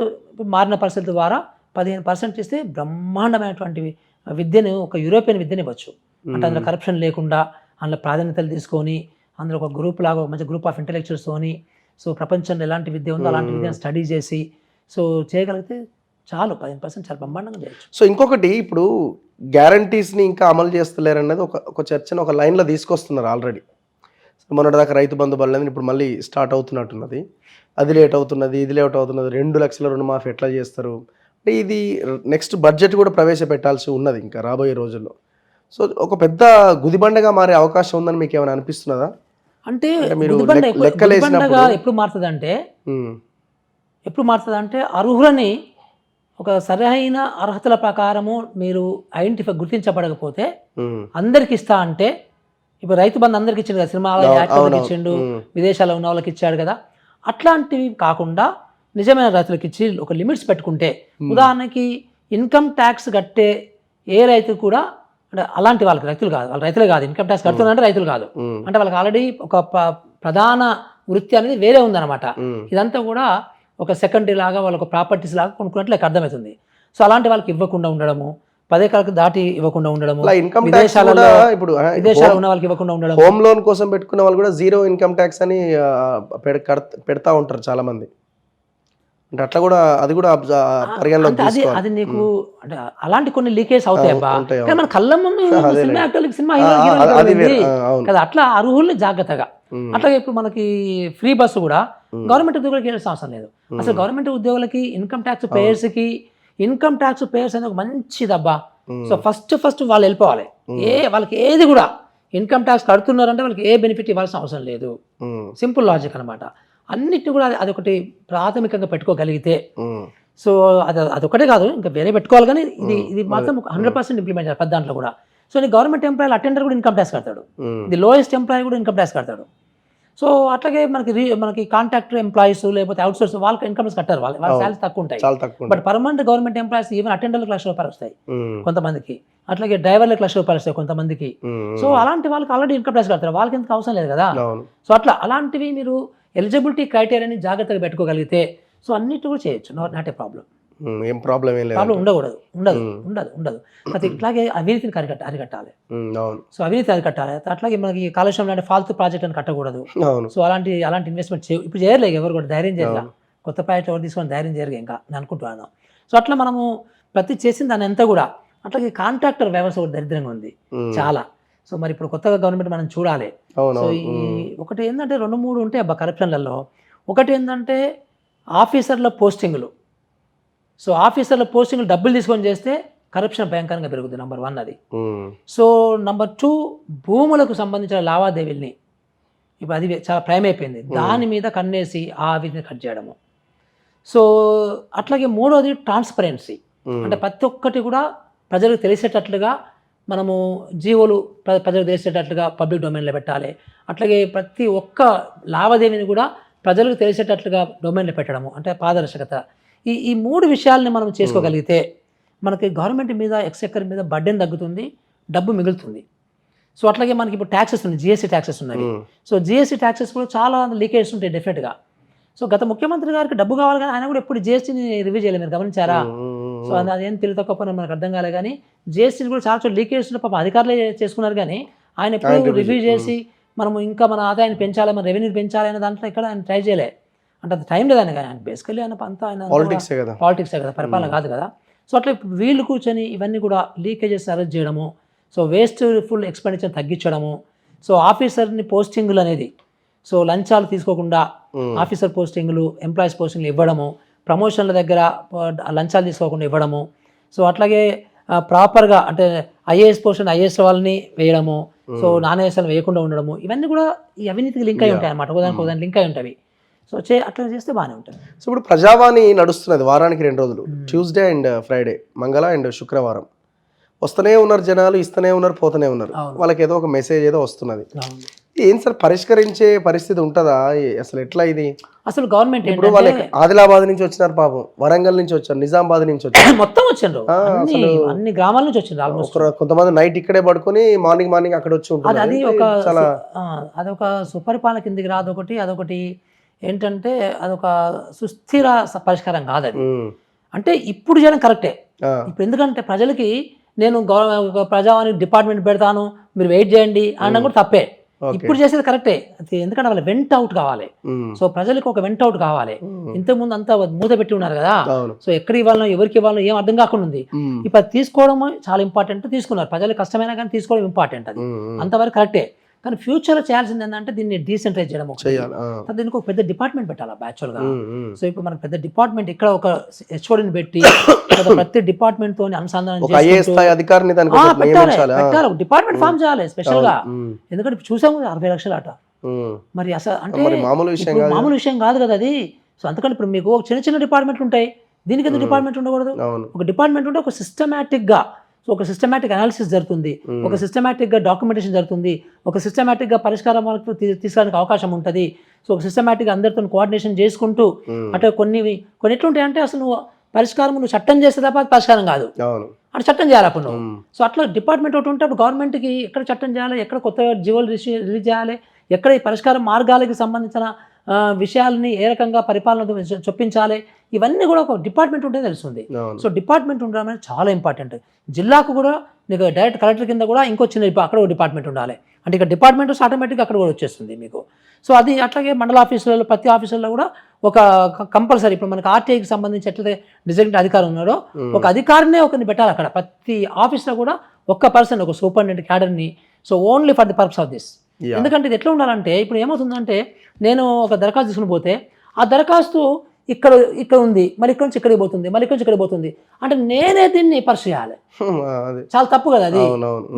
మారిన పరిస్థితుల ద్వారా 15% ఇస్తే బ్రహ్మాండమైనటువంటి విద్యను, ఒక యూరోపియన్ విద్యను ఇవ్వచ్చు. అంటే అందులో కరప్షన్ లేకుండా, అందులో ప్రాధాన్యతలు తీసుకొని, అందులో ఒక గ్రూప్ లాగా, ఒక మంచి గ్రూప్ ఆఫ్ ఇంటెలెక్చువల్స్తోని, సో ప్రపంచంలో ఎలాంటి విద్య ఉందో అలాంటి విద్యను స్టడీ చేసి సో చేయగలిగితే చాలు, 15% చాలా బ్రహ్మాండంగా చేయొచ్చు. సో ఇంకొకటి, ఇప్పుడు గ్యారంటీస్ని ఇంకా అమలు చేస్తలేరన్నది ఒక చర్చను ఒక లైన్లో తీసుకొస్తున్నారు ఆల్రెడీ. మొన్నటిదాకా రైతు బంధు పడలేదు, ఇప్పుడు మళ్ళీ స్టార్ట్ అవుతున్నట్టున్నది, అది లేట్ అవుతున్నది, ఇది లేట్ అవుతున్నది, 2 లక్షల రుణమాఫీ ఎట్లా చేస్తారు అంటే, ఇది నెక్స్ట్ బడ్జెట్ కూడా ప్రవేశపెట్టాల్సి ఉన్నది ఇంకా రాబోయే రోజుల్లో. సో ఒక పెద్ద గుదిబండగా మారే అవకాశం ఉందని మీకు ఏమైనా అనిపిస్తున్నదా? అంటే మీరు ఎప్పుడు మారుతుందంటే అర్హులని ఒక సరైన అర్హతల ప్రకారము మీరు గుర్తించబడకపోతే అందరికి ఇస్తా అంటే, ఇప్పుడు రైతు బంధు అందరికి ఇచ్చిండు కదా, సినిమా యాక్టర్లకు ఇచ్చిండు, విదేశాల్లో ఉన్న వాళ్ళకి ఇచ్చాడు కదా, అట్లాంటివి కాకుండా నిజమైన రైతులకు ఇచ్చి ఒక లిమిట్స్ పెట్టుకుంటే, ఉదాహరణకి ఇన్కమ్ ట్యాక్స్ కట్టే ఏ రైతు కూడా, అంటే అలాంటి వాళ్ళకి రైతులు కాదు, వాళ్ళు రైతులే కాదు, ఇన్కమ్ ట్యాక్స్ కడుతున్నారంటే రైతులు కాదు, అంటే వాళ్ళకి ఆల్రెడీ ఒక ప్రధాన వృత్తి అనేది వేరే ఉందన్నమాట. ఇదంతా కూడా ఒక సెకండరీ లాగా, వాళ్ళకు ప్రాపర్టీస్ లాగా కొనుక్కున్నట్లు అర్థమవుతుంది. సో అలాంటి వాళ్ళకి ఇవ్వకుండా ఉండడము, 10 ఎకరాలకు దాటి ఇవ్వకుండా ఉండడము, విదేశాలలో ఉన్న వాళ్ళకి ఇవ్వకుండా ఉండడం, హోమ్ లోన్ కోసం పెట్టుకున్న వాళ్ళు కూడా 0 ఇన్కమ్ ట్యాక్స్ అని పెడతా ఉంటారు చాలా మంది. అంటే అట్లా కూడా అది కూడా పరిగణలోకి తీసుకోవాలి. అది నీకు అంటే అలాంటి కొన్ని లీకేజ్ అవుతాయి అబ్బా, కానీ మన కళ్ళ ముందు సినిమా యాక్టర్లకి, సినిమా కదా, అట్లా అర్హుల్ని జాగ్రత్తగా. అట్లాగే ఇప్పుడు మనకి ఫ్రీ బస్సు కూడా గవర్నమెంట్ ఉద్యోగులకి వెళ్ళాల్సిన అవసరం లేదు. అసలు గవర్నమెంట్ ఉద్యోగులకి, ఇన్కమ్ ట్యాక్స్ పేయర్స్కి, ఇన్కమ్ ట్యాక్స్ పేయర్స్ అనేది ఒక మంచిదబ్బా. సో ఫస్ట్ వాళ్ళు వెళ్ళిపోవాలి, వాళ్ళకి ఏది కూడా ఇన్కమ్ ట్యాక్స్ కడుతున్నారంటే వాళ్ళకి ఏ బెనిఫిట్ ఇవ్వాల్సిన అవసరం లేదు. సింపుల్ లాజిక్ అనమాట. అన్నిటిని కూడా అదొకటి ప్రాథమికంగా పెట్టుకోగలిగితే, ఉమ్, సో అదొకటే కాదు, ఇంకా వేరే పెట్టుకోవాలి, కానీ ఇది మాత్రం 100% ఇంప్లిమెంట్ చేయాలి పెద్ద దాంట్లో కూడా. సో నీ గవర్నమెంట్ ఎంప్లాయీ అటెండర్ కూడా ఇన్కమ్ ట్యాక్స్ కడతాడు, ది లోయెస్ట్ ఎంప్లాయీ కూడా ఇన్కమ్ ట్యాక్స్ కడతాడు. సో అట్లాగే మనకి కాంట్రాక్టర్ ఎంప్లాయీస్ లేకపోతే అవుట్ సోర్స్ వాళ్ళకి ఇన్కమ్ ట్యాక్స్ కట్టారు, వాళ్ళ శాలరీస్ తక్కువ ఉంటాయి. చాలా తక్కువ. But permanent government employees even అటెండర్లకు ₹1,00,000 వస్తాయి ఉమ్, కొంతమందికి, అట్లాగే డ్రైవర్లకు ₹1,00,000 వస్తాయి కొంతమందికి. ఉమ్, సో అలాంటి వాళ్ళకి ఆల్రెడీ ఇన్కమ్ ట్యాక్స్ కడతారు, వాళ్ళకి ఎందుకు అవసరం లేదు కదా. అవును. సో అలాంటివి మీరు ఎలిజిబిలిటీ క్రైటీరియాని జాగ్రత్తగా పెట్టుకోగలిగితే సో అన్నిటి కూడా చేయొచ్చు, నాట్ ఏ ప్రాబ్లం. ఏం ప్రాబ్లం ఏం లేదు. ప్రాబ్లం ఉండకూడదు, ఉండదు. ప్రతి ఇట్లాగే అవినీతిని అరికట్టాలి. అవును. సో అవినీతి అరికట్టాలి. అట్లాగే మనకి కాలుష్యం లాంటి ఫాల్తు ప్రాజెక్ట్ అని కట్టకూడదు. అవును. సో అలాంటి ఇన్వెస్ట్మెంట్ ఇప్పుడు చేయలేదు, ఎవరు కూడా ధైర్యం చేయగా, కొత్త ప్రాజెక్ట్ ఎవరు తీసుకొని ధైర్యం చేయరు ఇంకా నేను అనుకుంటున్నాను. సో అట్లా మనము ప్రతి చేసిన దాని అంతా కూడా, అట్లాగే కాంట్రాక్టర్ వ్యవస్థ కూడా దరిద్రంగా ఉంది చాలా. సో మరి ఇప్పుడు కొత్తగా గవర్నమెంట్ మనం చూడాలి. సో ఈ ఒకటి ఏంటంటే 2-3 ఉంటాయి అబ్బా కరప్షన్లలో. ఒకటి ఏంటంటే ఆఫీసర్ల పోస్టింగ్లు. సో ఆఫీసర్ల పోస్టింగ్లు డబ్బులు తీసుకొని చేస్తే కరప్షన్ భయంకరంగా పెరుగుతుంది, నెంబర్ 1 అది. సో నెంబర్ 2 భూములకు సంబంధించిన లావాదేవీల్ని ఇప్పుడు అది చాలా ప్రైమ్ అయిపోయింది, దాని మీద కన్నేసి ఆ అవినీతిని కట్ చేయడము. సో అట్లాగే 3వది ట్రాన్స్పరెన్సీ, అంటే ప్రతి ఒక్కటి కూడా ప్రజలకు తెలిసేటట్లుగా మనము జీవోలు ప్రజలకు తెలిసేటట్లుగా పబ్లిక్ డొమైన్లో పెట్టాలి. అట్లాగే ప్రతి ఒక్క లావాదేవీని కూడా ప్రజలకు తెలిసేటట్లుగా డొమైన్లో పెట్టడము, అంటే పారదర్శకత. ఈ 3 విషయాలని మనం చేసుకోగలిగితే మనకి గవర్నమెంట్ మీద ఎక్స్చెక్కర్ మీద బర్డెన్ తగ్గుతుంది, డబ్బు మిగులుతుంది. సో అట్లాగే మనకి ఇప్పుడు ట్యాక్సెస్ ఉన్నాయి, జిఎస్టీ ట్యాక్సెస్ ఉన్నాయి. సో జిఎస్టీ ట్యాక్సెస్ కూడా చాలా లీకేజ్ ఉంటాయి డెఫినెట్గా. సో గత ముఖ్యమంత్రి గారికి డబ్బు కావాలి కానీ ఆయన కూడా ఎప్పుడు జిఎస్టీని రివ్యూ చేయలేదు, మీరు గమనించారా? సో అదేం తెలివి తక్కువ పని మనకు అర్థం కాలే, కానీ జిఎస్టీని కూడా చాలా చోట్ల లీకేజ్ పాపం అధికారులే చేసుకున్నారు, కానీ ఆయన ఎప్పుడు రివ్యూ చేసి మనము ఇంకా మన ఆదాయాన్ని పెంచాలి, మన రెవెన్యూ పెంచాలి అనే దాంట్లో ఇక్కడ ఆయన ట్రై చేయలే. అంటే అది టైం లేదని, కానీ ఆయన బేసికలీ ఆయన అంతా ఆయన పాలిటిక్సే కదా, పరిపాలన కాదు కదా. సో అట్లా వీళ్ళు కూర్చొని ఇవన్నీ కూడా లీకేజెస్ అరెస్ట్ చేయడము, సో వేస్ట్ఫుల్ ఎక్స్పెండిచర్ తగ్గించడము, సో ఆఫీసర్ని పోస్టింగులు అనేది, సో లంచాలు తీసుకోకుండా ఆఫీసర్ పోస్టింగులు, ఎంప్లాయీస్ పోస్టింగ్లు ఇవ్వడము, ప్రమోషన్ల దగ్గర లంచాలు తీసుకోకుండా ఇవ్వడము. సో అట్లాగే ప్రాపర్గా అంటే ఐఏఎస్ పోస్టింగ్ ఐఏఎస్ వాళ్ళని వేయడము, సో నాన్ ఐఏఎస్ వాళ్ళని వేయకుండా ఉండడము, ఇవన్నీ కూడా ఈ అవినీతికి లింక్ అయి ఉంటాయి అన్నమాట, ఒకదానికి లింక్ అయి ఉంటాయి. సో అట్లా చేస్తే బాగానే ఉంటుంది. సో ఇప్పుడు ప్రజావాణి నడుస్తున్నది వారానికి 2 రోజులు, ట్యూస్డే అండ్ ఫ్రైడే, మంగళ అండ్ శుక్రవారం. వస్తూనే ఉన్నారు జనాలు, ఇస్తూనే ఉన్నారు, పోతూనే ఉన్నారు. వాళ్ళకి ఏదో ఒక మెసేజ్ ఏదో వస్తున్నది. ఏం సార్ పరిష్కరించే పరిస్థితి ఉంటుందా అసలు? ఎట్లా ఇది అసలు గవర్నమెంట్ ఇప్పుడు వాళ్ళకి ఆదిలాబాద్ నుంచి వచ్చినారు, పాపం వరంగల్ నుంచి వచ్చారు, నిజామాబాద్ నుంచి వచ్చారు, మొత్తం వచ్చిండ్రు, అన్ని గ్రామాల నుంచి వచ్చిండ్రు ఆల్మోస్ట్. కొంతమంది నైట్ ఇక్కడే పడుకొని మార్నింగ్ అక్కడ వచ్చి ఉంటారు. అదొక సుపరిపాలన కిందికి రాదు. అదొకటి ఏంటంటే అదొక సుస్థిర పరిష్కారం కాదు అది. అంటే ఇప్పుడు చేయడం కరెక్టే. ఇప్పుడు ఎందుకంటే ప్రజలకి నేను ప్రజావాణి డిపార్ట్మెంట్ పెడతాను మీరు వెయిట్ చేయండి అనడం కూడా తప్పే. ఇప్పుడు చేసేది కరెక్టే, ఎందుకంటే వాళ్ళు వెంట అవుట్ కావాలి. సో ప్రజలకు ఒక వెంట అవుట్ కావాలి. ఇంతకుముందు అంతా మూత పెట్టి ఉన్నారు కదా, సో ఎక్కడికి ఇవ్వాలనో ఎవరికి ఇవ్వాలనో ఏం అర్థం కాకుండా ఉంది. ఇప్పుడు తీసుకోవడం చాలా ఇంపార్టెంట్, తీసుకున్నారు. ప్రజలకు కష్టమైనా కానీ తీసుకోవడం ఇంపార్టెంట్, అది అంతవరకు కరెక్టే. కానీ ఫ్యూచర్లో చేయాల్సింది ఏంటంటే దీన్ని డీసెంట్రైజ్ చేయడం, దీనికి ఒక పెద్ద డిపార్ట్మెంట్ పెట్టాలి బ్యాచువల్గా. సో ఇప్పుడు మనకు పెద్ద డిపార్ట్మెంట్ ఇక్కడ ఒక హెచ్ఓడిని పెట్టి ప్రతి డిపార్ట్మెంట్ తోని అనుసంధానం పెట్టాలి, ఒక డిపార్ట్మెంట్ ఫామ్ చేయాలి స్పెషల్ గా. ఎందుకంటే చూసాము 60 లక్షలు అట, మరి అసలు అంటే మామూలు విషయం కాదు కదా అది. సో అందుకని ఇప్పుడు మీకు ఒక చిన్న డిపార్ట్మెంట్లు ఉంటాయి, దీనికి ఎందుకు డిపార్ట్మెంట్ ఉండకూడదు? ఒక డిపార్ట్మెంట్ ఉంటే ఒక సిస్టమేటిక్ గా, సో ఒక సిస్టమేటిక్ అనాలిసిస్ జరుగుతుంది, ఒక సిస్టమేటిక్గా డాక్యుమెంటేషన్ జరుగుతుంది, ఒక సిస్టమేటిక్గా పరిష్కారం తీసుకోవడానికి అవకాశం ఉంటుంది. సో ఒక సిస్టమేటిక్గా అందరితో కోఆర్డినేషన్ చేసుకుంటూ, అంటే కొన్ని ఎట్లుంటాయంటే అసలు నువ్వు పరిష్కారం నువ్వు చట్టం చేస్తే తప్ప అది పరిష్కారం కాదు, అంటే చట్టం చేయాలి అప్పుడు నువ్వు. సో అట్లా డిపార్ట్మెంట్ ఒకటి ఉంటే అప్పుడు గవర్నమెంట్కి ఎక్కడ చట్టం చేయాలి, ఎక్కడ కొత్త జీవోలు రిలీజ్ చేయాలి, ఎక్కడ ఈ పరిష్కార మార్గాలకి సంబంధించిన విషయాలని ఏ రకంగా పరిపాలన చొప్పించాలి, ఇవన్నీ కూడా ఒక డిపార్ట్మెంట్ ఉంటే తెలుస్తుంది. సో డిపార్ట్మెంట్ ఉండడం అనేది చాలా ఇంపార్టెంట్. జిల్లాకు కూడా నీకు డైరెక్ట్ కలెక్టర్ కింద కూడా ఇంకో చిన్న అక్కడ ఒక డిపార్ట్మెంట్ ఉండాలి, అంటే ఇక్కడ డిపార్ట్మెంట్ ఆటోమేటిక్గా అక్కడ కూడా వచ్చేస్తుంది మీకు. సో అది అట్లాగే మండల ఆఫీసులలో ప్రతి ఆఫీసులలో కూడా ఒక కంపల్సరీ, ఇప్పుడు మనకి ఆర్టీఐకి సంబంధించి ఎట్లయితే డిజైన్ అధికారి ఉన్నారో ఒక అధికారినే ఒకరిని పెట్టాలి అక్కడ. ప్రతి ఆఫీస్లో కూడా ఒక్క పర్సన్, ఒక సూపరింటెండెంట్ క్యాడర్ని, so only for the purpose of this. ఎందుకంటే ఇది ఎట్లా ఉండాలంటే ఇప్పుడు ఏమవుతుందంటే నేను ఒక దరఖాస్తు తీసుకుని పోతే ఆ దరఖాస్తు ఇక్కడ ఉంది, మరి ఇక్కడ నుంచి ఇక్కడికి పోతుంది, మరి ఇక్కడ నుంచి ఇక్కడికి పోతుంది, అంటే నేనే దీన్ని పర్సు చేయాలి. చాలా తప్పు కదా అది.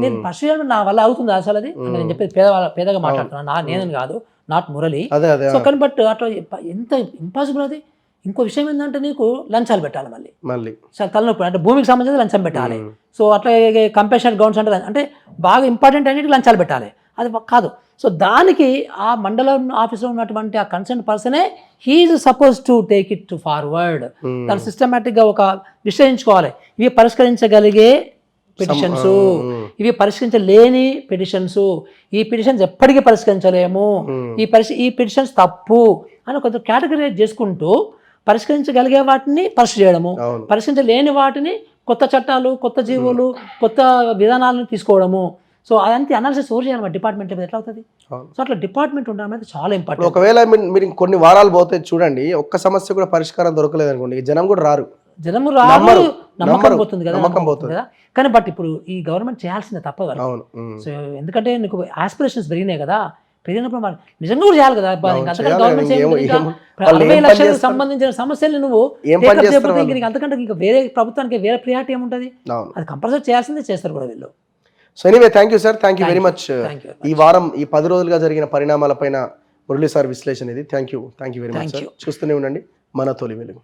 నేను పర్సు చేయడం నా వల్ల అవుతుంది అసలు అది? నేను చెప్పేది పేదగా మాట్లాడుతున్నాను, నేనని కాదు, నాట్ మురళి. అదే అదే సో కానీ బట్ అట్లా ఎంత ఇంపాసిబుల్ అది. ఇంకో విషయం ఏంటంటే నీకు లంచాలు పెట్టాలి మళ్ళీ చాలా తలనొప్పి, అంటే భూమికి సంబంధించి లంచం పెట్టాలి. సో అట్లా కంపెన్సేషన్ గ్రౌండ్స్ అంటే బాగా ఇంపార్టెంట్ అనేది లంచాలు పెట్టాలి, అది కాదు. సో దానికి ఆ మండలం ఆఫీస్లో ఉన్నటువంటి ఆ కన్సర్న్ పర్సనే he is supposed to take it forward. దాన్ని సిస్టమేటిక్గా ఒక విశ్లేషించుకోవాలి. ఇవి పరిష్కరించగలిగే పిటిషన్స్, ఇవి పరిష్కరించలేని పిటిషన్స్, ఈ పిటిషన్స్ ఎప్పటికీ పరిష్కరించలేము, ఈ పిటిషన్స్ తప్పు అని కొంచెం కేటగరైజ్ చేసుకుంటూ పరిష్కరించగలిగే వాటిని పరిశీలి చేయడము, పరిష్కరించలేని వాటిని కొత్త చట్టాలు, కొత్త జీవోలు, కొత్త విధానాలను తీసుకోవడము. సో అదంతా అనాలిసిస్ ఎవరు చేయాలి డిపార్ట్మెంట్ ఎట్లా అవుతుంది? సో అట్లా డిపార్ట్మెంట్ ఉండడం అనేది చాలా ఇంపార్టెంట్. ఒకవేళ మీరు కొన్ని వారాలు పోతే చూడండి, ఒక్క సమస్య కూడా పరిష్కారం దొరకలేదు అనుకోండి, జనం కూడా రారు, నమ్మకం పోతుంది కదా. కానీ బట్ ఇప్పుడు ఈ గవర్నమెంట్ చేయాల్సిందే తప్పదు. సో ఎందుకంటే నీకు ఆస్పిరేషన్స్ పెరిగినాయి కదా, పెరిగినప్పుడు మరి నిజంగా కూడా చేయాలి కదా. గవర్నమెంట్ 60 లక్షలకు సంబంధించిన సమస్యలు నువ్వు అంతకంటే ఇంకా వేరే ప్రభుత్వానికి వేరే ప్రియారిటీ ఏముంటుంది? అది కంపల్సరీ చేయాల్సిందే, చేస్తారు కూడా వీళ్ళు. So anyway thank you sir, thank you very much. ఈ వారం ఈ 10 రోజులుగా జరిగిన పరిణామాలపైన మురళి సార్ విశ్లేషణ ఇది. Thank you very much sir. చూస్తూనే ఉండండి మన తొలి వెలుగు.